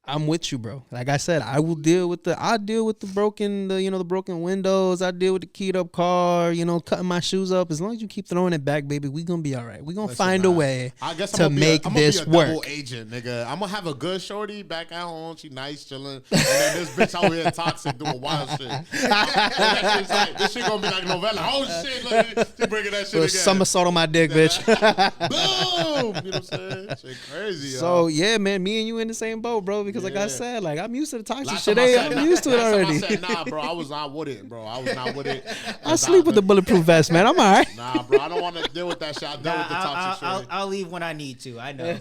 I'm with you, bro. Like I said, I deal with the broken windows. I deal with the keyed up car, cutting my shoes up. As long as you keep throwing it back, baby, we gonna be all right. We gonna find a way to make this work. Double agent, nigga. I'm gonna have a good shorty back at home. She nice, chilling, and then this bitch out here toxic doing wild shit. This shit gonna be like novella. Oh shit, look, she bringing that shit again. Somersault on my dick, bitch. Boom. You know what I'm saying? Shit crazy. So yeah, man, me and you in the same boat, bro. because like I said, like I'm used to the toxic Last shit. time I Hey, said I'm used to it last time already. I said, nah, bro, I was not with it, bro. I was not with it. I sleep with the bulletproof vest, man. I'm all right. Nah, bro, I don't want to deal with that shit. I dealt with the toxic shit. I'll leave when I need to. I know.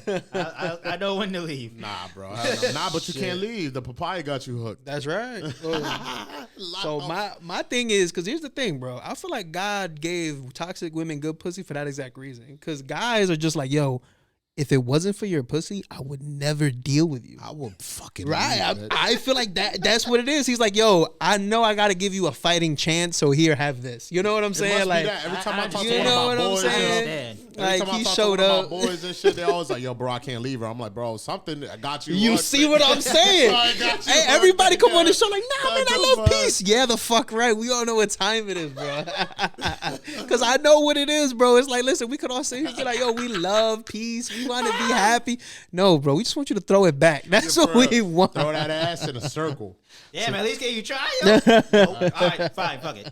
I know when to leave. Nah, bro. Nah, but you can't leave. The papaya got you hooked. That's right. So my thing is, because here's the thing, bro. I feel like God gave toxic women good pussy for that exact reason. Because guys are just like, yo, if it wasn't for your pussy, I would never deal with you. I would fucking Right. leave, I feel like that's what it is. He's like, yo, I know I got to give you a fighting chance, so here, have this. You know what I'm saying? Like, every time I talk to you one know of what my I'm boys, saying? every Like, time I he talk showed to one up. of my boys and shit, they always like, yo, bro, I can't leave her. I'm like, bro, something I got you. You hooked. see what I'm saying? I got you Hey, hooked, everybody come nigga. on the show like, nah, man, I love Fuck. peace. Yeah, the fuck right. We all know what time it is, bro. Because I know what it is, bro. It's like, listen, we could all sit here and be like, yo, we love peace. We want to be happy. No, bro, we just want you to throw it back. That's Yeah, what bro. we want. Throw that ass in a circle. Yeah, man, at least can you try it? Nope. All right, fine, fuck it.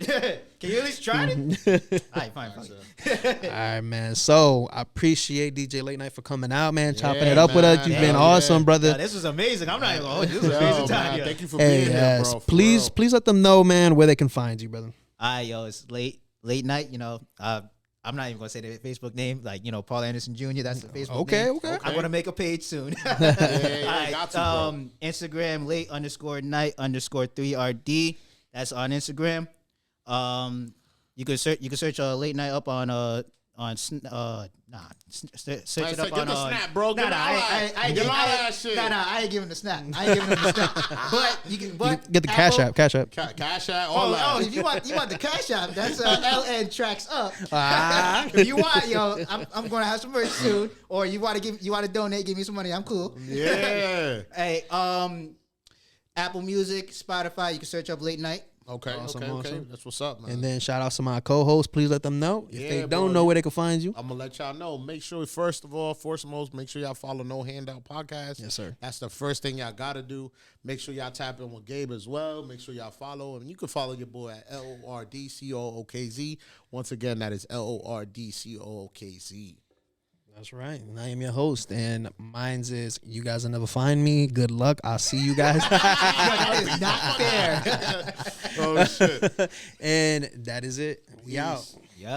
Can you at least try it? All right, fine, fuck it. All right, man. So I appreciate DJ Late Night for coming out, man, chopping Yeah, it up with us. man. You've Hell been yeah. awesome, brother. Nah, this was amazing. I'm not even gonna hold you. This was Yo, amazing time. man, Yo. thank you for Hey, being here, yes. bro. For Please, real. please let them know, man, where they can find you, brother. All right, yo, it's late night. You know, I'm not even gonna say the Facebook name. Like, you know, Paul Anderson Jr. That's the Facebook name. Okay. I'm gonna make a page soon. Yeah, All right, got to, bro. Instagram late_night_3RD. That's on Instagram. You can search Late Night up on search Like, it up get on the snap, bro. Get all that. I ain't Get giving all that shit. I ain't giving the snap. I ain't giving the snap. But you can Get the Cash App. Cash App. Cash out, all Oh, that. if you want the Cash App, that's LN Tracks Up. Ah. If you want, yo, I'm gonna have some merch soon. Or you want to donate, give me some money. I'm cool. Yeah. Hey, Apple Music, Spotify, you can search up Late Night. Okay, Awesome, okay. awesome. That's what's up, man. And then shout out to my co-hosts. Please let them know if Yeah, they bro. don't know where they can find you. I'm gonna let y'all know. Make sure, first of all, foremost, make sure y'all follow No Handout Podcast. Yes, sir. That's the first thing y'all gotta do. Make sure y'all tap in with Gabe as well. Make sure y'all follow him. You can follow your boy at LORDCOOKZ. Once again, that is LORDCOOKZ. That's right. And I am your host. And mine's is, you guys will never find me. Good luck. I'll see you guys. That is not fair. Oh shit. And that is it. We out.